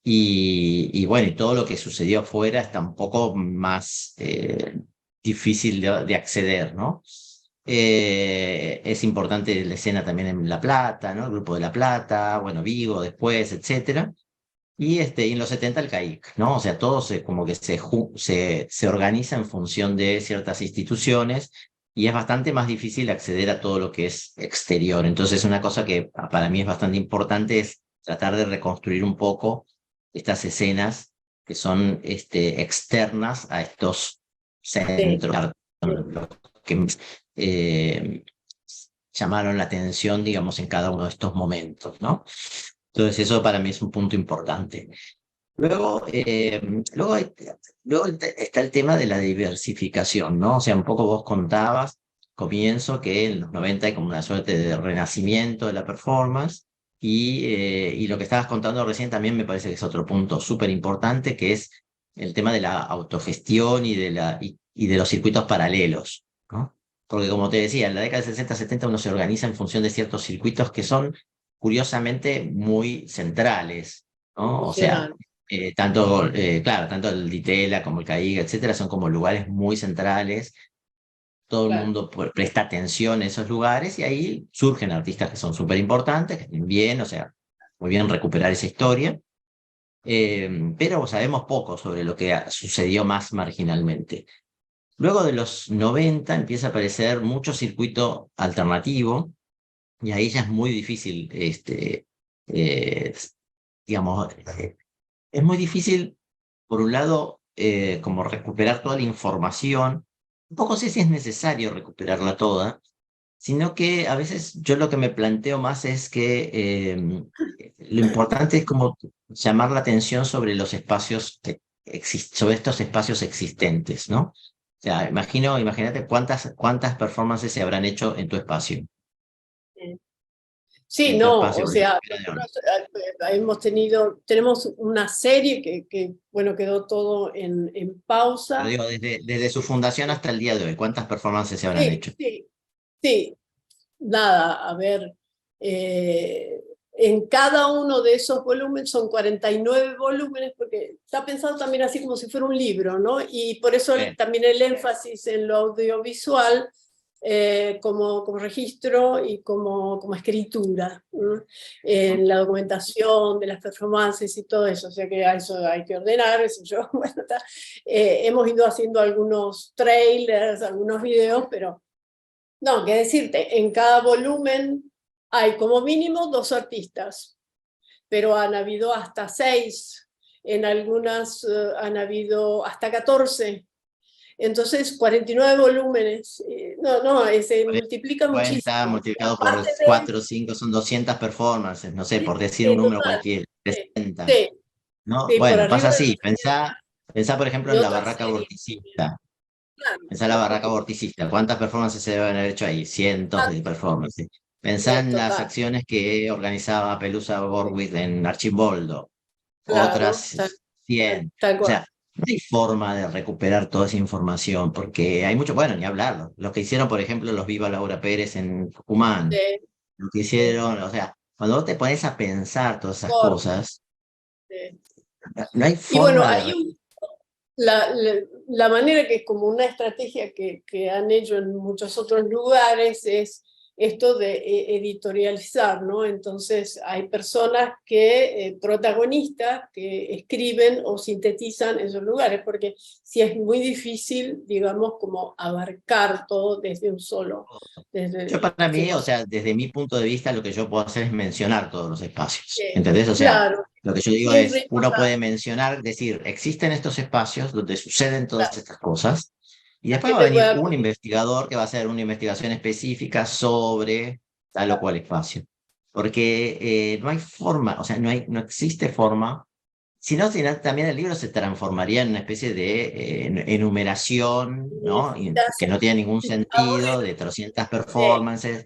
y bueno, y todo lo que sucedió afuera está un poco más difícil de acceder, ¿no? Es importante la escena también en La Plata, ¿no? El Grupo de La Plata, bueno, Vigo después, etcétera. Y en los 70 el CAIC, ¿no? O sea, todo como que se organiza en función de ciertas instituciones y es bastante más difícil acceder a todo lo que es exterior. Entonces, una cosa que para mí es bastante importante es tratar de reconstruir un poco estas escenas que son externas a estos Sí, centros que eh, llamaron la atención, digamos, en cada uno de estos momentos, ¿no? Entonces, eso para mí es un punto importante. Luego, luego está el tema de la diversificación, ¿no? O sea, un poco vos contabas, comienzo, que en los 90 hay como una suerte de renacimiento de la performance y lo que estabas contando recién también me parece que es otro punto súper importante, que es el tema de la autogestión y de los circuitos paralelos, ¿no? Porque como te decía, en la década del 60-70 uno se organiza en función de ciertos circuitos que son curiosamente muy centrales, ¿no? O sea, funcional. claro, tanto el Ditela como el CAIG, etcétera, son como lugares muy centrales. Todo el Claro. mundo presta atención a esos lugares y ahí surgen artistas que son súper importantes, que estén bien, o sea, muy bien recuperar esa historia. Pero sabemos poco sobre lo que sucedió más marginalmente. Luego de los 90 empieza a aparecer mucho circuito alternativo y ahí ya es muy difícil, eh, digamos, es muy difícil, por un lado, como recuperar toda la información. Un poco sé si es necesario recuperarla toda, sino que a veces yo lo que me planteo más es que lo importante es como llamar la atención sobre los espacios, sobre estos espacios existentes, ¿no? O sea, imagínate cuántas performances se habrán hecho en tu espacio, Sí, en tu no, o espacio. sea, nosotros tenemos una serie que bueno, quedó todo en Pero pausa. digo, desde su fundación hasta el día de hoy, ¿cuántas performances se habrán Sí, hecho? sí, sí, nada, a ver, eh, en cada uno de esos volúmenes, son 49 volúmenes, porque está pensado también así como si fuera un libro, ¿no? Y por eso Bien. también el énfasis en lo audiovisual como registro y como escritura, ¿no? En la documentación de las performances y todo eso, o sea que a eso hay que ordenar, eso yo, bueno, hemos ido haciendo algunos trailers, algunos videos, pero no, qué decirte, en cada volumen hay como mínimo 2 artistas, pero han habido hasta 6, en algunas han habido hasta 14. Entonces, 49 volúmenes, se multiplica 40 muchísimo. multiplicado por Aparte de, 4 o 5 son 200 performances, no sé, por decir un sí, número total, cualquiera, sí, 60, sí, ¿no? sí, por Bueno, pasa arriba de así, 200 pensá por ejemplo y en la otra barraca serie. vorticista. Claro, Pensá en la barraca vorticista. ¿Cuántas performances se deben haber hecho ahí? Cientos de performances. Pensá en las total, acciones que organizaba Pelusa Borwick en Archimboldo. claro, Otras 100. tal O cual. sea, no hay forma de recuperar toda esa información porque hay mucho, bueno, ni hablarlo. Lo que hicieron, por ejemplo, los Viva Laura Pérez en Tucumán. Sí, Lo que sí, hicieron, o sea, cuando vos te pones a pensar todas esas por, cosas, sí. no hay Y bueno, forma de... la manera que es como una estrategia que han hecho en muchos otros lugares es esto de editorializar, ¿no? Entonces hay personas protagonistas, que escriben o sintetizan esos lugares, porque si es muy difícil, digamos, como abarcar todo desde un solo, Yo desde, para mí, o digamos, sea, desde mi punto de vista, lo que yo puedo hacer es mencionar todos los espacios. ¿Entendés? O sea, claro, lo que yo digo sí es re es, uno puede importante, mencionar, decir, existen estos espacios donde suceden todas claro, estas cosas, y la después va a gente venir pueda, un investigador que va a hacer una investigación específica sobre tal o cual espacio. Porque no hay forma, o sea, no existe forma. Si no, también el libro se transformaría en una especie de enumeración, ¿no? Que necesitas no tiene ningún ahora, sentido, de 300 performances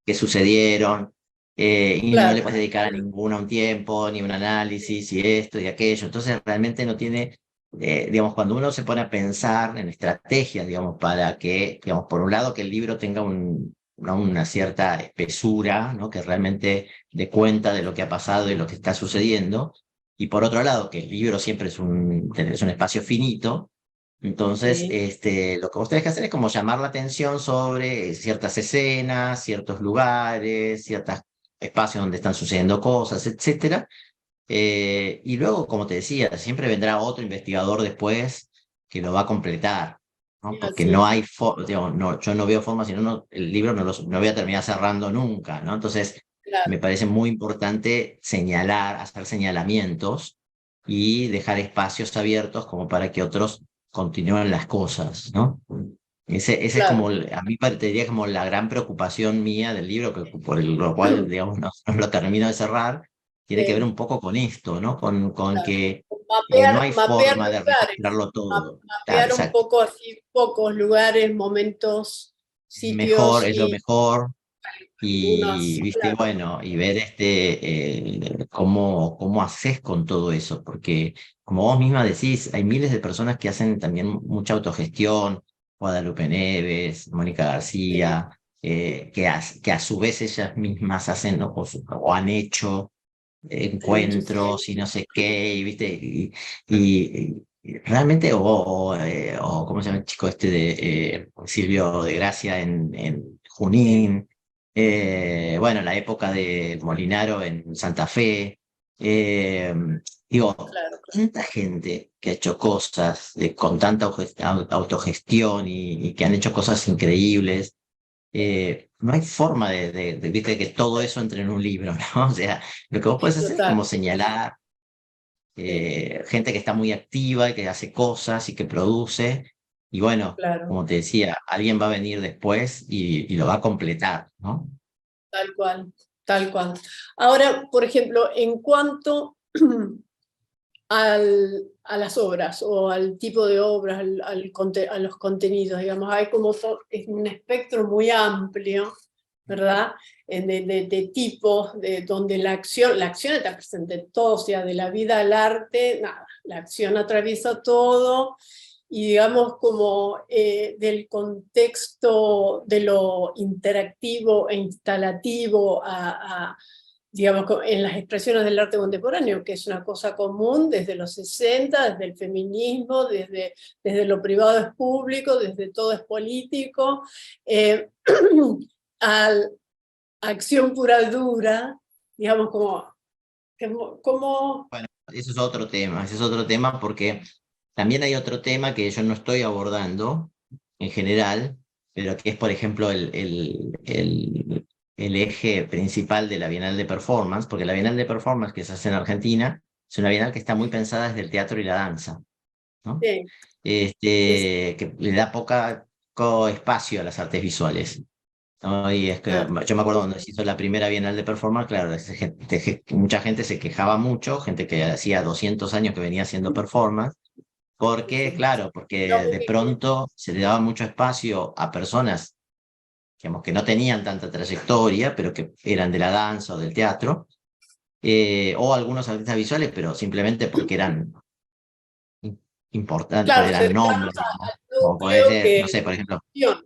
que sucedieron, y no le claro, puedes dedicar a ninguna un tiempo, ni un análisis, y esto y aquello. Entonces, realmente no tiene, digamos, cuando uno se pone a pensar en estrategias, digamos, para que, digamos, por un lado, que el libro tenga ¿no? una cierta espesura, ¿no? Que realmente dé cuenta de lo que ha pasado y lo que está sucediendo, y por otro lado, que el libro siempre es un espacio finito, entonces sí, lo que vos tenés que hacer es como llamar la atención sobre ciertas escenas, ciertos lugares, ciertos espacios donde están sucediendo cosas, etcétera. Y luego, como te decía, siempre vendrá otro investigador después que lo va a completar, ¿no? y Porque no así, hay, no, yo no veo forma, si no, el libro no voy a terminar cerrando nunca, ¿no? Entonces, me claro, parece muy importante señalar, hacer señalamientos y dejar espacios abiertos como para que otros continúen las cosas, ¿no? Ese es como, claro. a mí parecería como la gran preocupación mía del libro, lo cual, digamos, no lo termino de cerrar, tiene que ver Sí, un poco con esto, ¿no? Con claro. que no Mapear, hay mapear forma de lugares, registrarlo todo. Claro, mapear un exacto. poco así, pocos lugares, momentos, Mejor, sitios es lo y mejor. Y, algunos, viste, claro, bueno, y ver cómo haces con todo eso, porque como vos misma decís, hay miles de personas que hacen también mucha autogestión, Guadalupe Neves, Mónica sí, García, que a su vez ellas mismas hacen, ¿no? o han hecho hay muchos encuentros y no ejemplos. sé qué, y viste, y realmente, o ¿cómo se llama el chico este de Silvio de Gracia en Sí, Junín? Bueno, la época de Molinaro en Santa Fe. eh, Digo, claro, tanta gente que ha hecho cosas con tanta autogestión y que han hecho cosas increíbles. No hay forma viste, que todo eso entre en un libro, ¿no? O sea, lo que vos sí, puedes hacer es total, como señalar sí, gente que está muy activa y que hace cosas y que produce. Y bueno, claro, como te decía, alguien va a venir después y lo va a completar, ¿no? tal cual, tal cual. Ahora, por ejemplo, en cuanto a las obras o al tipo de obras, a los contenidos, digamos, hay como es un espectro muy amplio, ¿verdad? De tipos, donde la acción está presente en todo, o sea, de la vida al arte, nada, la acción atraviesa todo, y digamos como del contexto de lo interactivo e instalativo digamos, en las expresiones del arte contemporáneo, que es una cosa común desde los 60, desde el feminismo, desde lo privado es público, desde todo es político, eh, a acción pura dura, digamos, como Bueno, ese es otro tema porque también hay otro tema que yo no estoy abordando en general, pero que es, por ejemplo, el eje principal de la Bienal de Performance, porque la Bienal de Performance que se hace en Argentina es una bienal que está muy pensada desde el teatro y la danza. ¿no? sí, sí, sí, Que le da poco espacio a las artes visuales, ¿no? Y es que claro, yo me acuerdo sí, cuando se sí, hizo la primera Bienal de Performance, claro, mucha gente se quejaba mucho, gente que hacía 200 años que venía haciendo performance, sí, porque, sí. claro, Yo porque de mismo, pronto se le daba mucho espacio a personas, digamos, que no tenían tanta trayectoria, pero que eran de la danza o del teatro, o algunos artistas visuales, pero simplemente porque eran importantes, porque claro, eran cercanos nombres, ¿no? al Como puede núcleo ser, no que sé, por ejemplo, funciona.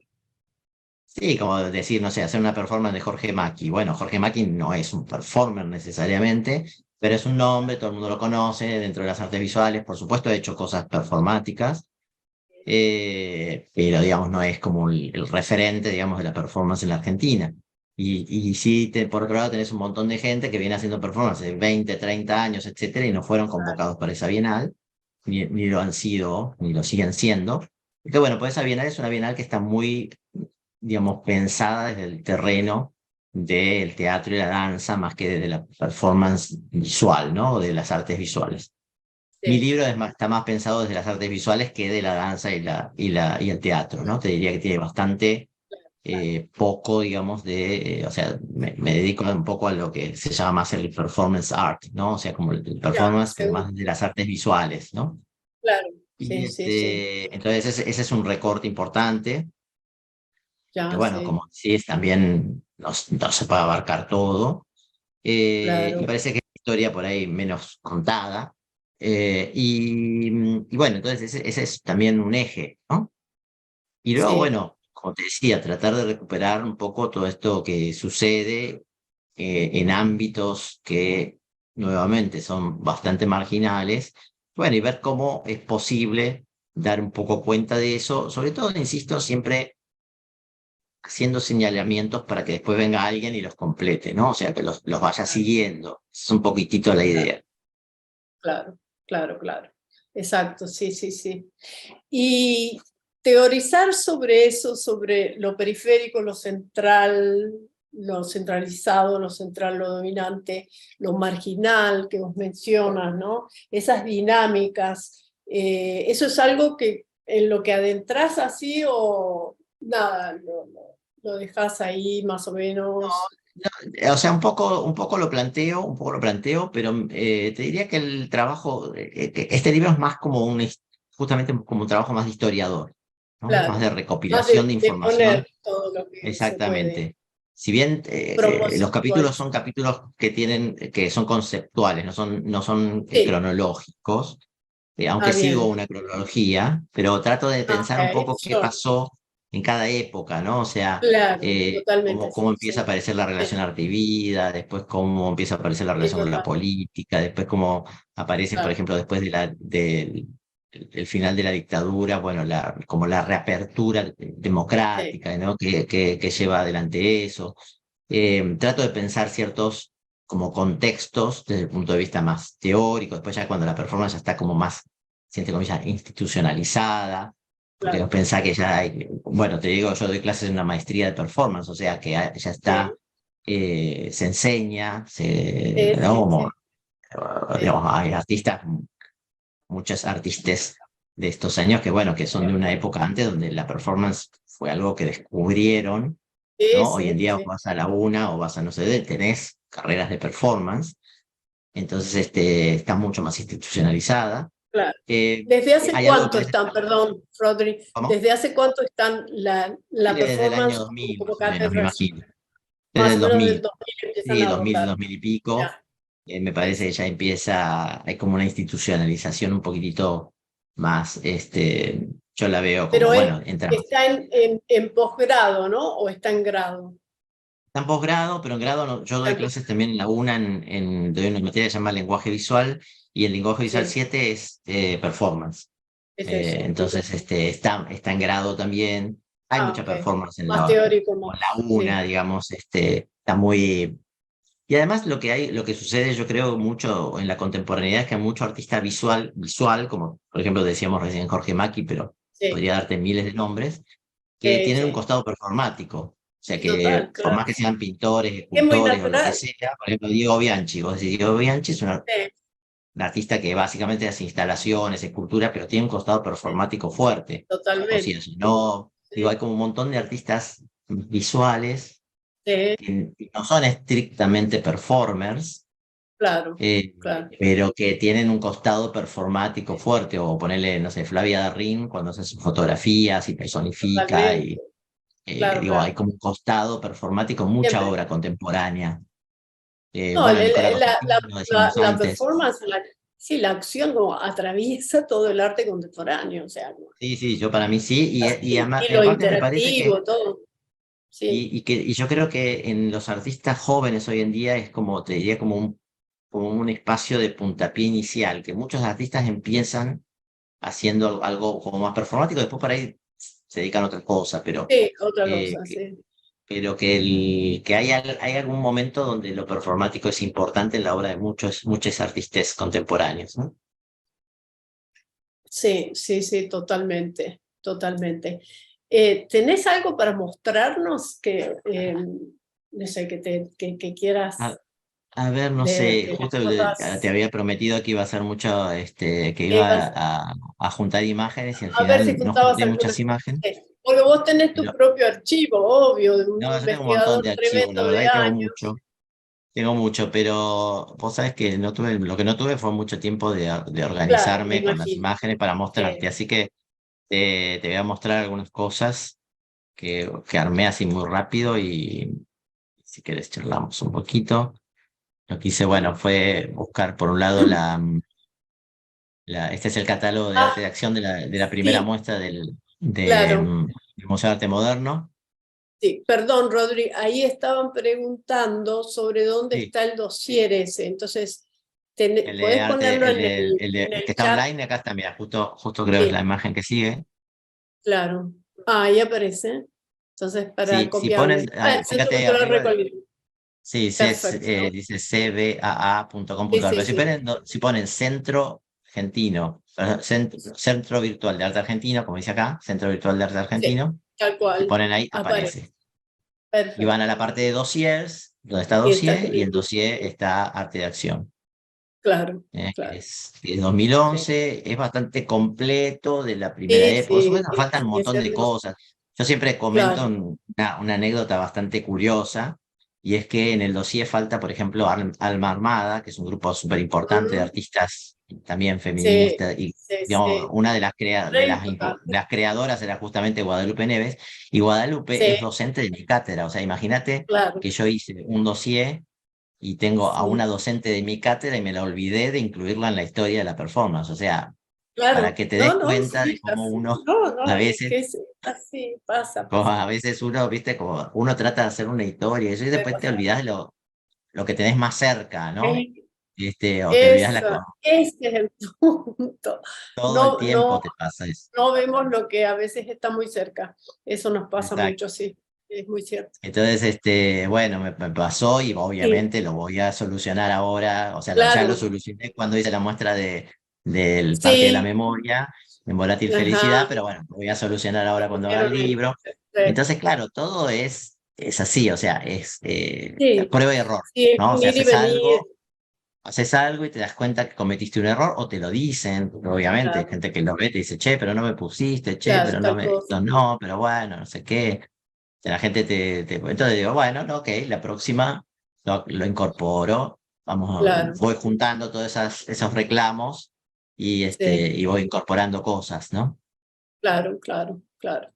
sí, como decir, no sé, hacer una performance de Jorge Macchi. Bueno, Jorge Macchi no es un performer necesariamente, pero es un nombre, todo el mundo lo conoce dentro de las artes visuales. Por supuesto, ha hecho cosas performáticas, pero digamos, no es como el referente, digamos, de la performance en la Argentina. Y sí, por otro lado, tenés un montón de gente que viene haciendo performance de 20, 30 años, etcétera, y no fueron convocados para esa bienal, ni lo han sido, ni lo siguen siendo. Que bueno, pues esa bienal es una bienal que está muy, digamos, pensada desde el terreno del teatro y la danza, más que desde la performance visual, ¿no? O de las artes visuales. Mi Sí, libro está más pensado desde las artes visuales que de la danza y el teatro, ¿no? Te diría que tiene bastante poco, digamos, o sea, me dedico un poco a lo que se llama más el performance art, ¿no? O sea, como el ya, performance, pero seguro, más de las artes visuales, ¿no? claro, Y sí, sí, sí, entonces ese es un recorte importante, que ya, bueno, sí, como decís, también no se puede abarcar todo, y claro, parece que es una historia por ahí menos contada, y bueno, entonces ese es también un eje, ¿no? Y luego, sí, bueno, como te decía, tratar de recuperar un poco todo esto que sucede en ámbitos que nuevamente son bastante marginales, bueno, y ver cómo es posible dar un poco cuenta de eso, sobre todo, insisto, siempre haciendo señalamientos para que después venga alguien y los complete, ¿no? O sea, que los vaya siguiendo. Es un poquitito la claro, idea. claro, claro, claro. Exacto, sí, sí, sí. Y teorizar sobre eso, sobre lo periférico, lo central, lo centralizado, lo central, lo dominante, lo marginal que vos mencionas, ¿no? Esas dinámicas, ¿eso es algo que en lo que adentras así o nada, lo dejas ahí más o menos? O sea, un poco lo planteo, pero te diría que el trabajo, que este libro es más como justamente como un trabajo más de historiador, ¿no? Más de Claro, más recopilación de de información. poner todo lo que se puede, Exactamente. Si bien los capítulos proporcionar. son capítulos que son conceptuales, no son Sí, cronológicos, aunque sigo bien. una cronología, pero trato de Ah, pensar un ok, poco qué sure. pasó en cada época, ¿no? O sea, Claro, totalmente, cómo sí, empieza a sí. aparecer la relación Sí, arte y vida, después cómo empieza a aparecer la sí, relación con la total, política, después cómo aparece, por claro, ejemplo, después del el final de la dictadura, bueno, como la reapertura sí, democrática, ¿no? Que lleva adelante eso. Trato de pensar ciertos como contextos desde el punto de vista más teórico, después ya cuando la performance ya está como más, entre comillas, institucionalizada, porque no claro. pensá que ya hay, bueno, te digo, yo doy clases en una maestría de performance, o sea que ya está, Sí, se enseña, sí, ¿no? sí, Como, sí, sí, digamos, hay artistas, muchos artistas de estos años que, bueno, que son de una época antes donde la performance fue algo que descubrieron, sí, ¿no? Hoy en sí, día vos sí, vas a la UNA o vas a no sé dónde, tenés carreras de performance, entonces está mucho más institucionalizada. claro. ¿Desde hace Hay algo que cuánto parece, están, perdón, Rodri, ¿cómo? desde hace cuánto están Y la desde el año performance 2000 como más o menos, me cátedras? imagino. Desde Más el o menos del 2000, 2000 empiezan sí, a 2000, rotar. 2000 y pico, Ya, me sí, parece que sí. ya empieza, hay como una institucionalización un poquitito más, yo la veo como, Pero bueno, entra más. está en posgrado, ¿no? ¿O está en grado? Está en posgrado, pero en grado yo Está doy en clases también en la UNA, doy una materia que se llama lenguaje visual, y el lenguaje visual sí, 7 es performance. es eso. Entonces, está en grado también. Hay Ah, mucha ok. performance Más teórico, con la más. UNA, Sí, digamos, está muy. Y además lo que sucede, yo creo, mucho en la contemporaneidad es que hay mucho artista visual, como por ejemplo decíamos recién Jorge Macchi, pero sí, podría darte miles de nombres, que tienen un sí. costado performático. O sea Sí, total, que por claro. más que sean pintores, Es muy escultores o lo que natural. sea, por ejemplo, Diego Bianchi, vos decís, Diego Bianchi es Sí, un artista que básicamente hace instalaciones, esculturas, pero tiene un costado sí, performático fuerte. O sea, totalmente. si no, digo, Sí, hay como un montón de artistas visuales sí, que no son estrictamente performers, claro, claro, pero que tienen un costado performático fuerte, o ponerle, no sé, Flavia Darrin cuando hace sus fotografías y personifica, y totalmente. Claro, digo, hay claro. como un costado performático, mucha Siempre. obra contemporánea. No, Bueno, Nicolás la, Constantino, lo decíamos la antes. performance, sí, la acción como atraviesa todo el arte contemporáneo, o sea, ¿no? Sí, sí, yo para mí sí, Y y lo aparte me parece que, interactivo, todo. Sí, y yo creo que en los artistas jóvenes hoy en día es como, te diría, como un espacio de puntapié inicial, que muchos artistas empiezan haciendo algo como más performático, después por ahí se dedican a otra cosa, sí, otra eh, cosa, sí. pero que hay algún momento donde lo performático es importante en la obra de muchos artistas contemporáneos, ¿no? Sí, sí, sí, totalmente, totalmente. ¿Tenés algo para mostrarnos no sé, que A, quieras a ver, no sé, de las justo te cosas había prometido que iba a hacer mucho, que que iba ibas a juntar imágenes y al a ver si final no juntabas junté algunas? muchas imágenes. Porque vos tenés tu Pero, propio archivo, obvio, de un no, yo tengo un montón de investigador archivos, la tremendo verdad de que años. tengo mucho, pero vos sabés que no tuve, lo que no tuve fue mucho tiempo de Claro, me organizarme con las imagino. imágenes para mostrarte, Eh, así que te voy a mostrar algunas cosas que armé así muy rápido y si querés charlamos un poquito. Lo que hice, bueno, fue buscar por un lado este es el catálogo de arte de ah, acción de la primera sí, muestra claro. del Museo de Arte Moderno. Sí, perdón, Rodri, ahí estaban preguntando sobre dónde Sí, está el dossier ese. Entonces, el de ¿podés ponerlo arte, en el que el está chat? online, acá está, mira, justo creo es la Sí, imagen que sigue. claro. Ah, ahí aparece. Entonces, para Sí, si ponen, copiarme. Ah, el Centro fíjate ahí Cultural arriba, Recoleta. sí, Perfecto. dice Sí, cbaa.com.ar, sí, pero sí. si ponen Centro Argentino, Centro Virtual de Arte Argentino, como dice acá, Centro Virtual de Arte Sí, Argentino, tal si cual. ponen ahí, Aparece. aparece. Y van a la Perfecto. parte de dossiers, donde está Y está dossier, y en escrito. dossier está arte de acción. Claro, Que claro. es de Sí, 2011, es bastante completo de la primera sí, época. Por sí, supuesto, faltan un montón es de hermoso. cosas. Yo siempre comento Claro. una anécdota bastante curiosa, y es que en el dossier falta, por ejemplo, Alma Armada, que es un grupo súper importante de Ujú. artistas también Sí, feministas, y sí, digamos, sí. una de Re de importante. las creadoras era justamente Guadalupe Neves, y Guadalupe Sí, es docente de mi cátedra. O sea, imagínate claro. que yo hice un dossier y tengo a una Sí, docente de mi cátedra y me la olvidé de incluirla en la historia de la performance. O sea, para claro. que te des No, no, cuenta de sí, cómo así. uno, No, a no, es veces, que es así, pasa, como pasa. a veces uno, viste, como uno trata de hacer una historia y eso, y Puede después te pasar. olvidas de lo que tenés más cerca, ¿no? Es- O te olvidas Eso, ese es el punto. todo el No, tiempo no, te pasa eso. no vemos lo que a veces está muy cerca. Eso nos pasa Exacto. mucho, sí. Es muy cierto. Entonces, bueno, me pasó y Sí, obviamente lo voy a solucionar ahora. O sea, ya lo claro. solucioné cuando hice la muestra del Parque de la Sí, Memoria, en Volátil Felicidad, ajá. pero bueno, lo voy a solucionar ahora Lo cuando haga el pusieron ahí. libro. Perfecto. Entonces, claro, todo es así, o sea, es Sí, prueba y error, sí, es ¿no? O un sea, ir y venir. haces algo y te das cuenta que cometiste un error o te lo dicen, obviamente, hay Claro, gente que lo ve y te dice, che, pero no me pusiste, che, claro, pero no tal me, cosa. no, no, pero bueno, no sé qué. La gente entonces digo, bueno, no, ok, la próxima lo incorporo, Claro, voy juntando todos esos reclamos sí, y voy incorporando cosas, ¿no? claro, claro, claro.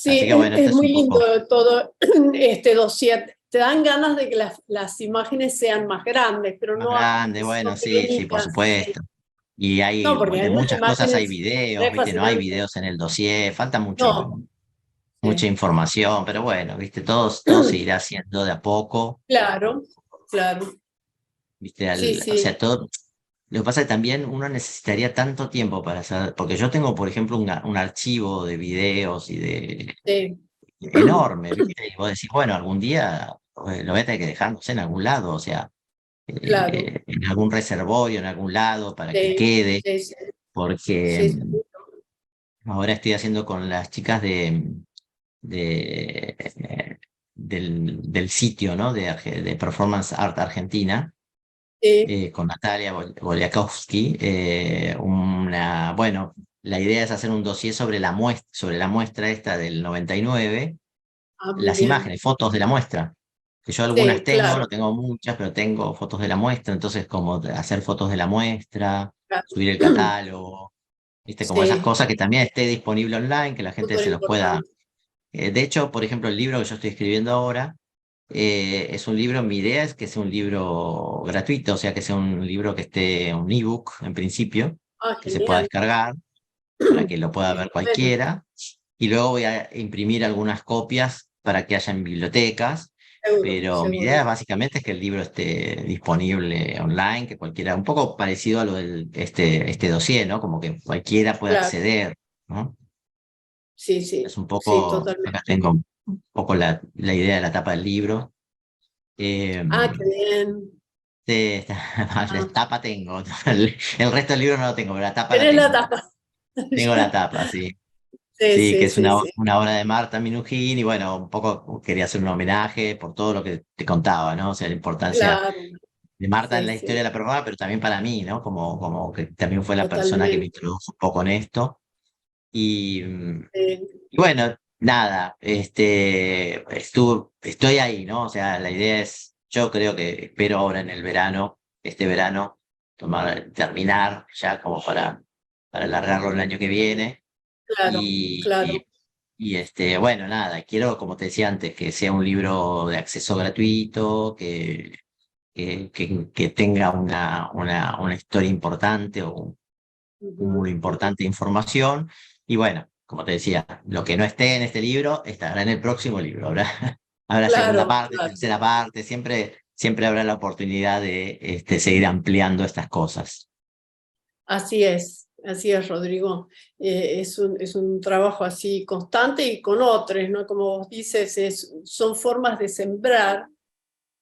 Así Sí, que bueno, esto es es un muy lindo poco todo este dossier. Te dan ganas de que las imágenes sean más grandes, pero más no grande, son bueno, sí, sí, por pequeñitas. Sí. supuesto. Y No, hay, porque de hay unas muchas cosas hay imágenes videos, re ¿viste? No hay fascinantes. videos en el dossier, falta No, mucha sí. información, pero bueno, ¿viste? Todo se irá haciendo de a poco. Claro, claro. ¿Viste? Sí, O sea, sí, todo. Lo que pasa es que también uno necesitaría tanto tiempo para hacer, porque yo tengo, por ejemplo, un archivo de videos sí. enorme, ¿viste? Y vos decís, bueno, algún día lo voy a tener que dejar, no sé, en algún lado, o sea, Claro, en algún reservorio, en algún lado, para que sí, quede, sí, sí, porque sí, seguro. ahora estoy haciendo con las chicas de, del sitio, ¿no? De Performance Art Argentina. con Natalia Boliakowski. Bueno, la idea es hacer un dossier sobre la muestra esta del 99, Muy las bien. imágenes, fotos de la muestra. Que yo algunas Sí, tengo, no claro, tengo muchas, pero tengo fotos de la muestra, entonces como hacer fotos de la muestra, claro. subir el catálogo, viste, como esas Sí, cosas que también esté disponible online, que la gente súper se los pueda. importante. De hecho, por ejemplo, el libro que yo estoy escribiendo ahora es un libro, mi idea es que sea un libro gratuito, o sea, que sea un libro que esté, un ebook en principio, que se pueda Genial. descargar para que lo pueda ver Bueno, cualquiera. Y luego voy a imprimir algunas copias para que haya en bibliotecas. seguro, Pero mi idea seguro. básicamente es que el libro esté disponible online, que cualquiera, un poco parecido a lo del este dossier, ¿no? Como que cualquiera pueda Claro, acceder, ¿no? sí, Es sí, un sí, poco, acá totalmente. tengo un poco la idea de la tapa del libro. Eh, Qué bien. sí, la Ah, tapa tengo, el resto del libro no lo tengo, pero la tapa la tenés la tengo. tapa. Tengo la tapa, sí. Sí, Sí, que sí, es sí, sí. una obra de Marta Minujín y bueno, un poco quería hacer un homenaje por todo lo que te contaba, ¿no? O sea, la importancia Claro, de Marta en sí, la historia de sí, la persona, pero también para mí, ¿no? Como que también fue la persona que me totalmente. introdujo un poco en esto. Y, Sí, y bueno, nada, estoy ahí, ¿no? O sea, la idea es, yo creo que espero ahora en el verano, este verano, terminar ya como para alargarlo el año que viene. claro, Y, claro. bueno, nada, quiero, como te decía antes, que sea un libro de acceso gratuito, que tenga una historia importante o un cúmulo Ujú. importante de información. Y bueno, como te decía, lo que no esté en este libro estará en el próximo libro. Habrá, habrá segunda Claro, parte, claro. tercera parte, siempre habrá la oportunidad de seguir ampliando estas cosas. Así es, Rodrigo. Es un trabajo así constante y con otros, ¿no? Como vos dices, son formas de sembrar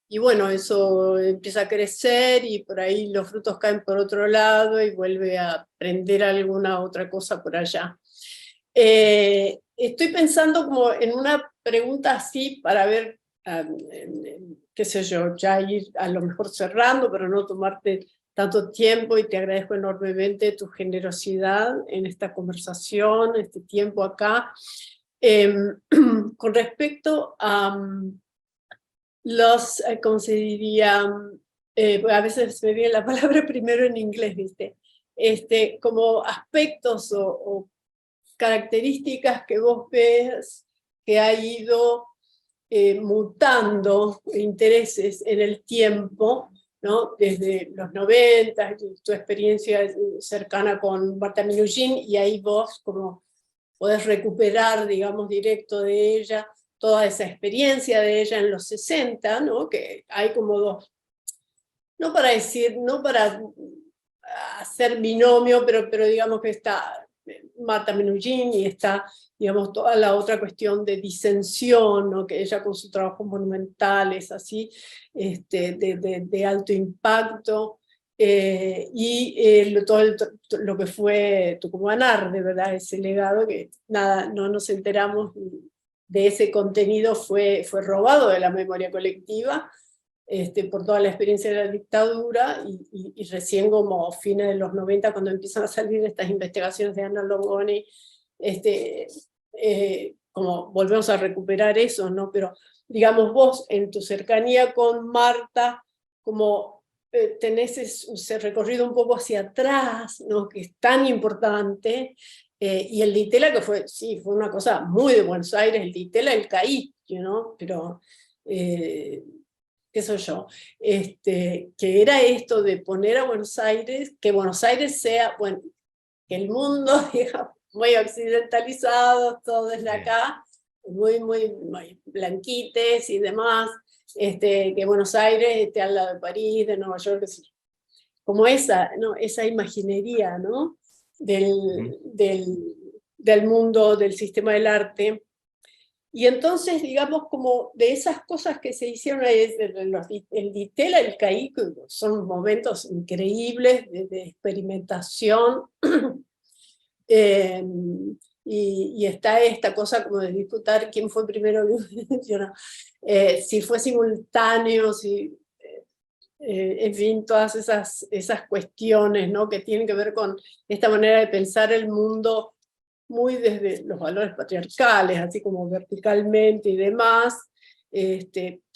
y bueno, eso empieza a crecer y por ahí los frutos caen por otro lado y vuelve a prender alguna otra cosa por allá. Estoy pensando como en una pregunta así para ver, qué sé yo, ya ir a lo mejor cerrando, pero no tomarte tanto tiempo y te agradezco enormemente tu generosidad en esta conversación, este tiempo acá. Eh, con respecto a ¿cómo se diría? A veces me viene la palabra primero en inglés, ¿viste? Como aspectos o características que vos ves que ha ido mutando intereses en el tiempo, ¿no? Desde los 90, tu experiencia cercana con Marta Minujín, y ahí vos como podés recuperar, digamos, directo de ella, toda esa experiencia de ella en los 60, ¿no? Que hay como dos, no para decir, no para hacer binomio, pero digamos que está Marta Minujín y está, digamos, toda la otra cuestión de disensión, ¿no? Que ella con su trabajo monumental es así, de alto impacto, todo lo que fue Tucumanar, de verdad, ese legado que nada, no nos enteramos de ese contenido, fue robado de la memoria colectiva, por toda la experiencia de la dictadura y recién como fines de los 90 cuando empiezan a salir estas investigaciones de Ana Longoni, como volvemos a recuperar eso, ¿no? Pero digamos vos en tu cercanía con Marta, como tenés ese recorrido un poco hacia atrás, ¿no? Que es tan importante, y el Ditela que fue, sí, fue una cosa muy de Buenos Aires, el Ditela, el CAI, ¿no? Pero qué soy yo, que era esto de poner a Buenos Aires, que Buenos Aires sea, bueno, que el mundo, digamos, muy occidentalizado, todo desde acá, muy blanquites y demás, que Buenos Aires esté al lado de París, de Nueva York, como esa, ¿no? Esa imaginería, ¿no? Ujú. Del mundo, del sistema del arte. Y entonces, digamos, como de esas cosas que se hicieron, el Ditela, el CAI, son momentos increíbles de experimentación, eh, y está esta cosa como de disputar quién fue primero, si fue simultáneo, en fin, todas esas cuestiones, ¿no? Que tienen que ver con esta manera de pensar el mundo muy desde los valores patriarcales, así como verticalmente y demás.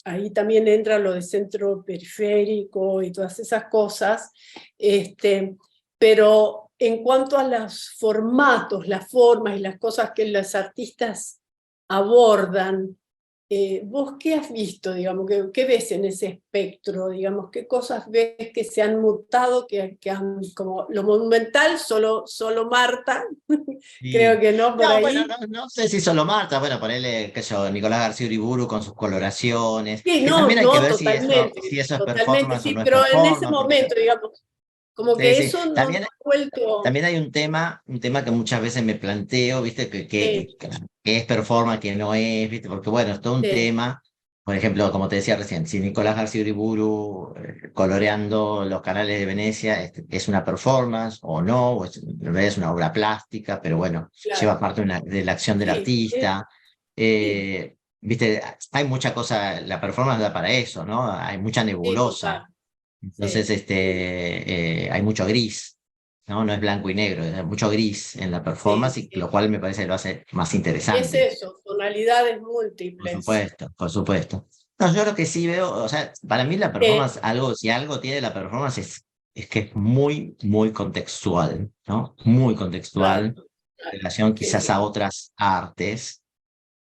Ahí también entra lo de centro periférico y todas esas cosas. Pero en cuanto a los formatos, las formas y las cosas que los artistas abordan, ¿vos qué has visto, digamos, qué ves en ese espectro, digamos, qué cosas ves que se han mutado, que han, como lo monumental, solo Marta, creo Sí. que no por No, bueno, ahí. no sé si solo Marta, bueno, ponele, qué sé yo, Nicolás García Uriburu con sus coloraciones, Sí, que no, también hay que no, ver totalmente, si eso es totalmente, performance o sí, no es pero en ese performance, porque momento, digamos, como sí, que sí. eso no También, ha vuelto, también hay un tema que muchas veces me planteo, ¿viste? Que es performance, que no es, ¿viste? Porque bueno, es todo un sí, tema. Por ejemplo, como te decía recién, si Nicolás García Uriburu coloreando los canales de Venecia es una performance o no, en realidad es una obra plástica, pero bueno, lleva claro, parte de la acción del sí, artista. sí, ¿Viste? Hay mucha cosa, la performance da para eso, ¿no? Hay mucha sí, nebulosa. total, Entonces, sí, hay mucho gris, ¿no? No es blanco y negro, hay mucho gris en la sí, performance, y lo sí. cual me parece que lo hace más Es interesante. eso, tonalidades Por múltiples. supuesto, por supuesto. No, yo lo que sí veo, o sea, para mí la performance, si algo tiene la performance es que es muy, muy contextual, ¿no? Muy Claro, contextual en relación sí, quizás a sí, otras artes.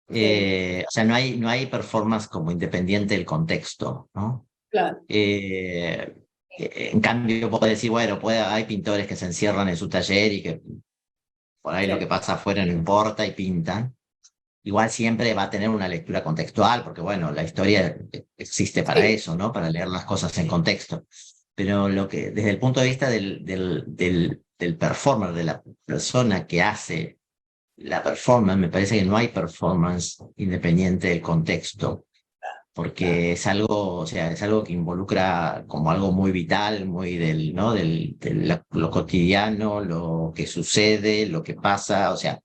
sí, O sea, no hay performance como independiente del contexto, ¿no? claro, Eh, en cambio, vos podés decir, bueno, hay pintores que se encierran en su taller y que por ahí lo que sí, pasa afuera no importa y pintan. Igual siempre va a tener una lectura contextual, porque bueno, la historia existe para sí, eso, ¿no? Para leer las cosas en contexto. Pero desde el punto de vista del performer, de la persona que hace la performance, me parece que no hay performance independiente del contexto, claro, porque es algo, o sea, es algo que involucra como algo muy vital, muy ¿no? Lo cotidiano, lo que sucede, lo que pasa, o sea,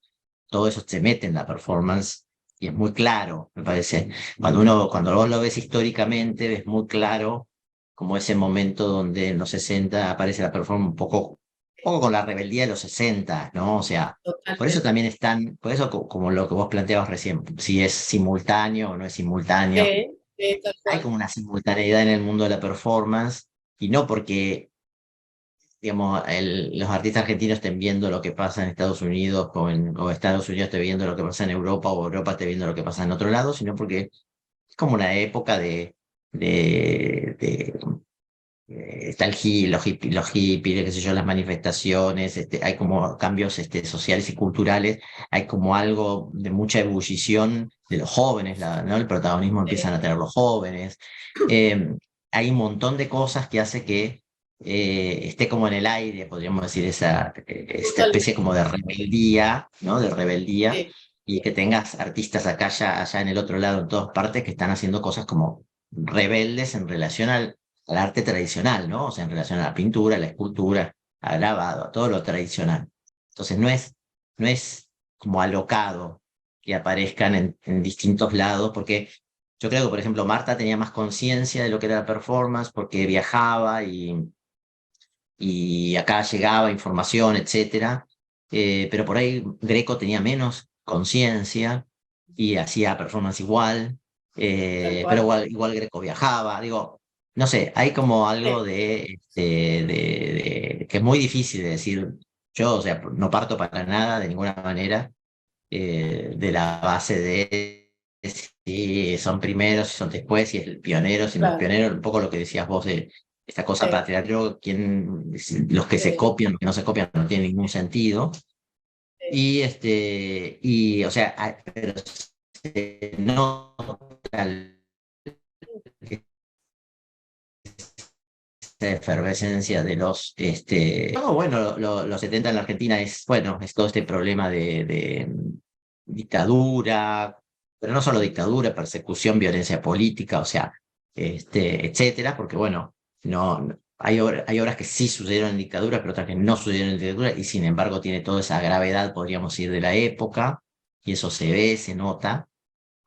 todo eso se mete en la performance y es muy claro, me parece. Cuando vos lo ves históricamente, ves muy claro como ese momento donde en los 60 aparece la performance un poco con la rebeldía de los 60, ¿no? O sea, por eso totalmente. también por eso como lo que vos planteabas recién, si es simultáneo o no es simultáneo, Sí, sí, tal hay cual. como una simultaneidad en el mundo de la performance, y no porque, digamos, los artistas argentinos estén viendo lo que pasa en Estados Unidos o Estados Unidos esté viendo lo que pasa en Europa o Europa esté viendo lo que pasa en otro lado, sino porque es como una época de está los hippies, qué sé yo, las manifestaciones, hay como cambios sociales y culturales, hay como algo de mucha ebullición de los jóvenes, ¿no? El protagonismo empiezan Sí, a tener los jóvenes. Eh, Hay un montón de cosas que hace que esté como en el aire, podríamos decir, esta especie totalmente. como de rebeldía, ¿no? De rebeldía, Sí, y que tengas artistas acá, allá en el otro lado, en todas partes, que están haciendo cosas como rebeldes en relación al arte tradicional, ¿no? O sea, en relación a la pintura, a la escultura, al grabado, a todo lo tradicional. Entonces, no es como alocado que aparezcan en distintos lados, porque yo creo que, por ejemplo, Marta tenía más conciencia de lo que era la performance, porque viajaba y acá llegaba información, etcétera. Pero por ahí Greco tenía menos conciencia y hacía performance igual. tal Pero cual. igual Greco viajaba. Digo, no sé, hay como algo Sí, que es muy difícil de decir. Yo, o sea, no parto para nada, de ninguna manera, de la base de si son primeros, si son después, si es el pionero, si no es claro. pionero, un poco lo que decías vos de esta cosa Sí, patriarcal, los que se sí, copian, los que no se copian, no tiene ningún sentido. sí, Y o sea, pero se nota esa efervescencia de no, bueno, los 70 en la Argentina bueno, es todo este problema de dictadura, pero no solo dictadura, persecución, violencia política, o sea, etcétera, porque bueno, hay obras que sí sucedieron en dictadura, pero otras que no sucedieron en dictadura, y sin embargo tiene toda esa gravedad, podríamos decir, de la época, y eso se ve, se nota.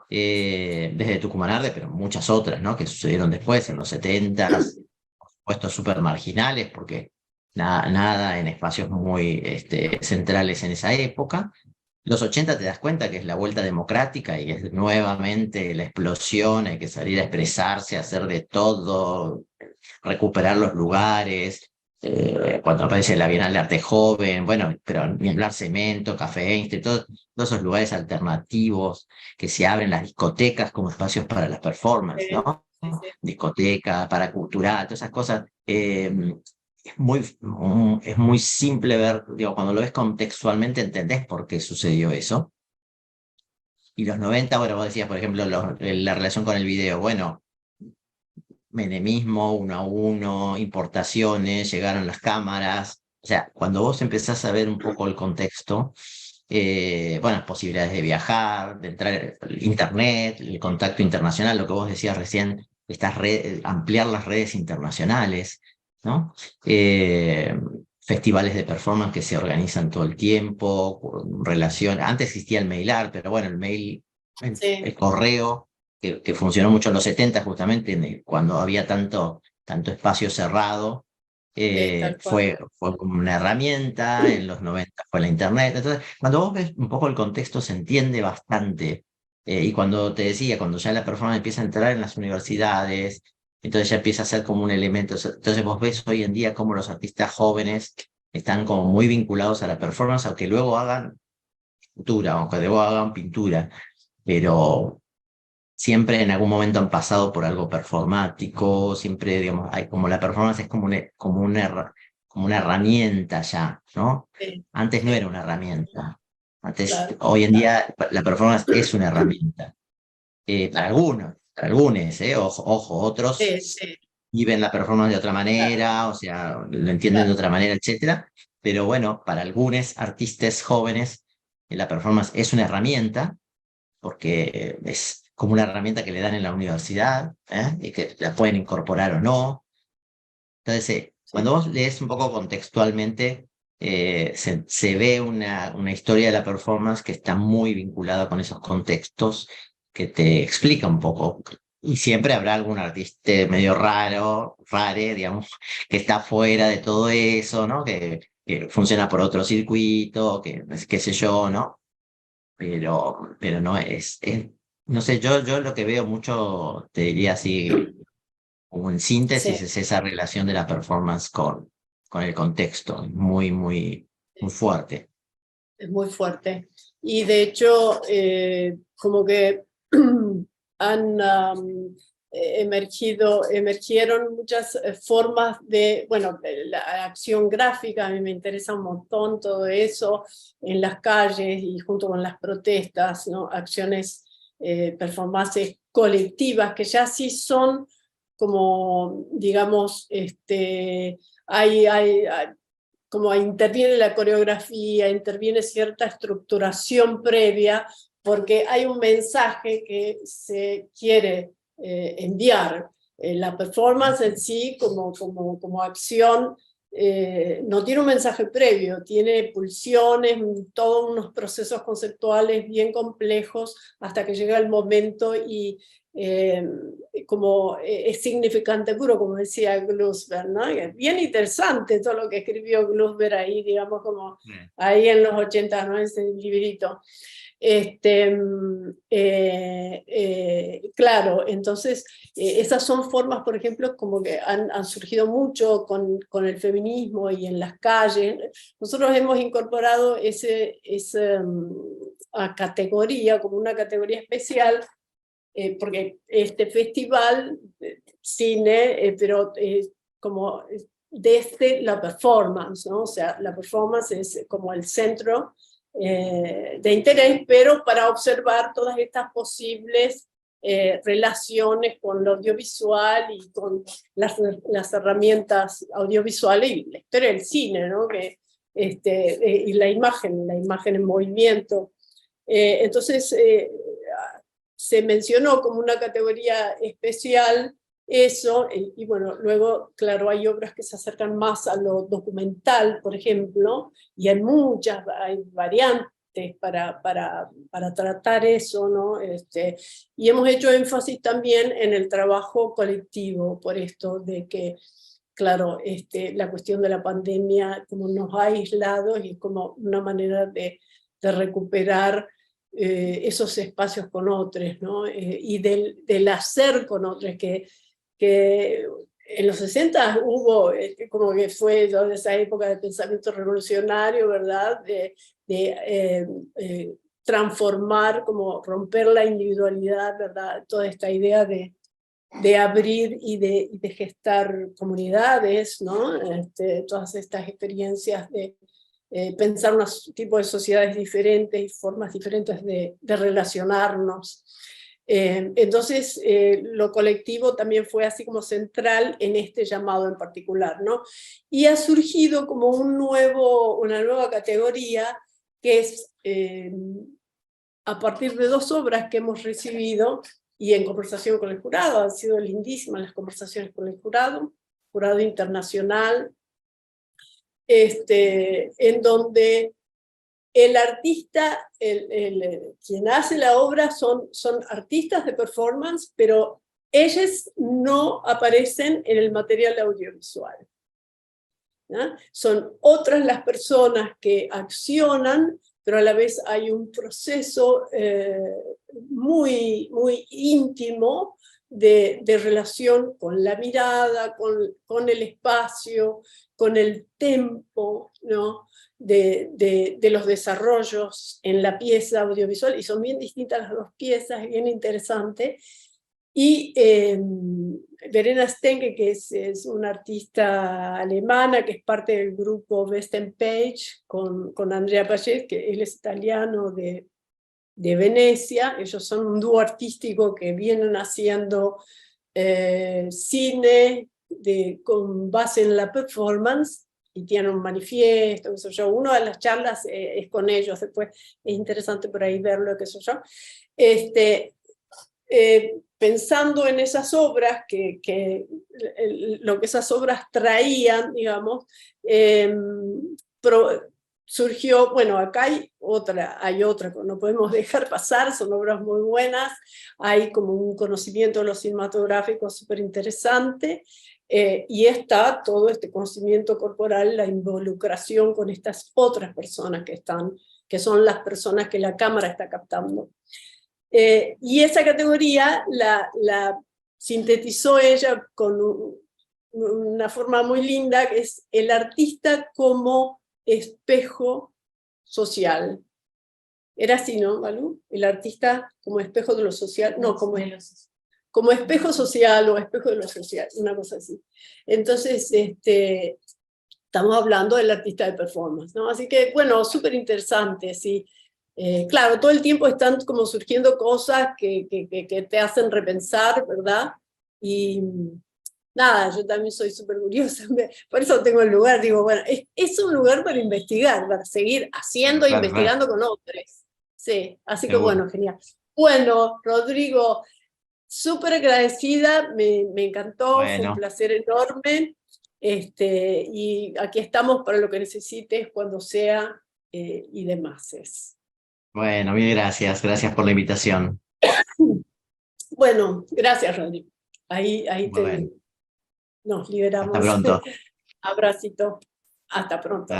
Desde Tucumán Arde, pero muchas otras, ¿no? Que sucedieron después, en los 70, puestos súper marginales, porque nada en espacios muy centrales en esa época. Los 80 te das cuenta que es la vuelta democrática y es nuevamente la explosión, hay que salir a expresarse, hacer de todo, recuperar los lugares. Cuando aparece la Bienal de Arte Joven, bueno, pero ni hablar Cemento, Café Einstein, todos esos lugares alternativos que se abren, las discotecas como espacios para las performances, ¿no? sí, sí. Discoteca, para cultural, todas esas cosas. Es muy simple ver, digo, cuando lo ves contextualmente entendés por qué sucedió eso. Y los 90, bueno, vos decías, por ejemplo, la relación con el video, bueno, menemismo, 1 a 1, importaciones, llegaron las cámaras. O sea, cuando vos empezás a ver un poco el contexto, bueno, posibilidades de viajar, de entrar, internet, el contacto internacional, lo que vos decías recién, ampliar las redes internacionales, ¿no? Festivales de performance que se organizan todo el tiempo, antes existía el mailar, pero bueno, el Sí, correo, que funcionó mucho en los 70 justamente, cuando había tanto espacio cerrado, tal cual. fue como una herramienta. En los 90 fue la internet. Entonces, cuando vos ves un poco el contexto, se entiende bastante. Y cuando te decía, cuando ya la performance empieza a entrar en las universidades, entonces ya empieza a ser como un elemento. Entonces vos ves hoy en día cómo los artistas jóvenes están como muy vinculados a la performance, aunque luego hagan pintura, aunque luego hagan pintura, pero siempre en algún momento han pasado por algo performático, siempre, digamos, hay como la performance es como una herramienta ya, ¿no? Sí, Antes no era sí, una herramienta. Antes, claro. hoy en día la performance es una herramienta. Para algunos, ojo, Sí, otros sí, viven la performance de otra claro, manera, o sea, lo entienden de claro. otra manera, etcétera. Pero bueno, para algunos artistas jóvenes, la performance es una herramienta porque es como una herramienta que le dan en la universidad, y que la pueden incorporar o no. Entonces, cuando Sí, vos lees un poco contextualmente, se ve una historia de la performance que está muy vinculada con esos contextos, que te explica un poco. Y siempre habrá algún artista medio rare, digamos, que está fuera de todo eso, ¿no? Que funciona por otro circuito, que qué sé yo, ¿no? Pero no no sé, yo lo que veo mucho, te diría así, como en síntesis, sí, es esa relación de la performance con el contexto, muy fuerte. es muy fuerte. Y de hecho, como que han emergieron muchas formas de, bueno, la acción gráfica, a mí me interesa un montón todo eso, en las calles y junto con las protestas, ¿no? Acciones, performances colectivas que ya sí son como, digamos, hay como interviene la coreografía, interviene cierta estructuración previa, porque hay un mensaje que se quiere enviar. La performance en sí, como acción, no tiene un mensaje previo, tiene pulsiones, todos unos procesos conceptuales bien complejos hasta que llega el momento y eh, como es significante puro, como decía Glusberg, ¿no? Es bien interesante todo lo que escribió Glusberg ahí, digamos, como ahí en los 80, ¿no? Ese librito. Claro, entonces esas son formas, por ejemplo, como que han surgido mucho con el feminismo y en las calles. Nosotros hemos incorporado esa categoría como una categoría especial, porque este festival, cine, pero como desde la performance, ¿no? O sea, la performance es como el centro de interés, pero para observar todas estas posibles relaciones con lo audiovisual y con las herramientas audiovisuales y la historia del cine, ¿no? Y la imagen en movimiento. Entonces, se mencionó como una categoría especial eso, y bueno, luego, claro, hay obras que se acercan más a lo documental, por ejemplo, y hay variantes para tratar eso, ¿no? Y hemos hecho énfasis también en el trabajo colectivo, por esto de que claro, la cuestión de la pandemia como nos ha aislado y es como una manera de recuperar esos espacios con otros, ¿no? Y del hacer con otros, que en los 60 hubo, como que fue toda esa época de pensamiento revolucionario, ¿verdad? Transformar, como romper la individualidad, ¿verdad? Toda esta idea de abrir y de gestar comunidades, ¿no? Todas estas experiencias de pensar un tipo de sociedades diferentes y formas diferentes de relacionarnos. Entonces, lo colectivo también fue así como central en este llamado en particular, ¿no? Y ha surgido como una nueva categoría que es a partir de 2 obras que hemos recibido y en conversación con el jurado. Han sido lindísimas las conversaciones con el jurado internacional, en donde el artista, quien hace la obra son artistas de performance, pero ellos no aparecen en el material audiovisual, ¿no? Son otras las personas que accionan, pero a la vez hay un proceso muy, muy íntimo de relación con la mirada, con el espacio, con el tempo, ¿no? de los desarrollos en la pieza audiovisual, y son bien distintas las 2 piezas, bien interesante. Y Verena Stenke, que es una artista alemana, que es parte del grupo Western Page, con Andrea Paget, que él es italiano de Venecia. Ellos son un dúo artístico que vienen haciendo cine con base en la performance, y tienen un manifiesto, qué sé yo. Una de las charlas es con ellos, después es interesante por ahí verlo, qué sé yo. Pensando en esas obras, lo que esas obras traían, digamos, surgió, bueno, acá hay otra, no podemos dejar pasar, son obras muy buenas, hay como un conocimiento de lo cinematográfico súper interesante, y está todo este conocimiento corporal, la involucración con estas otras personas que son las personas que la cámara está captando. Y esa categoría la sintetizó ella con una forma muy linda, que es el artista como espejo social. Era así, ¿no, Balú? El artista como espejo de lo social, no, como espejo social o espejo de lo social, una cosa así. Entonces, estamos hablando del artista de performance, ¿no? Así que, bueno, súper interesante, sí. Claro, todo el tiempo están como surgiendo cosas que te hacen repensar, ¿verdad? Y nada, yo también soy súper curiosa, por eso tengo el lugar, digo, bueno, es un lugar para investigar, para seguir haciendo e investigando con otros. Sí, así que bueno, genial. Bueno, Rodrigo, súper agradecida, me encantó, fue un placer enorme, y aquí estamos para lo que necesites, cuando sea, y demás. Bueno, mil gracias por la invitación. Bueno, gracias, Rodrigo. Ahí Bueno, nos liberamos. hasta pronto. Abracito. Hasta pronto.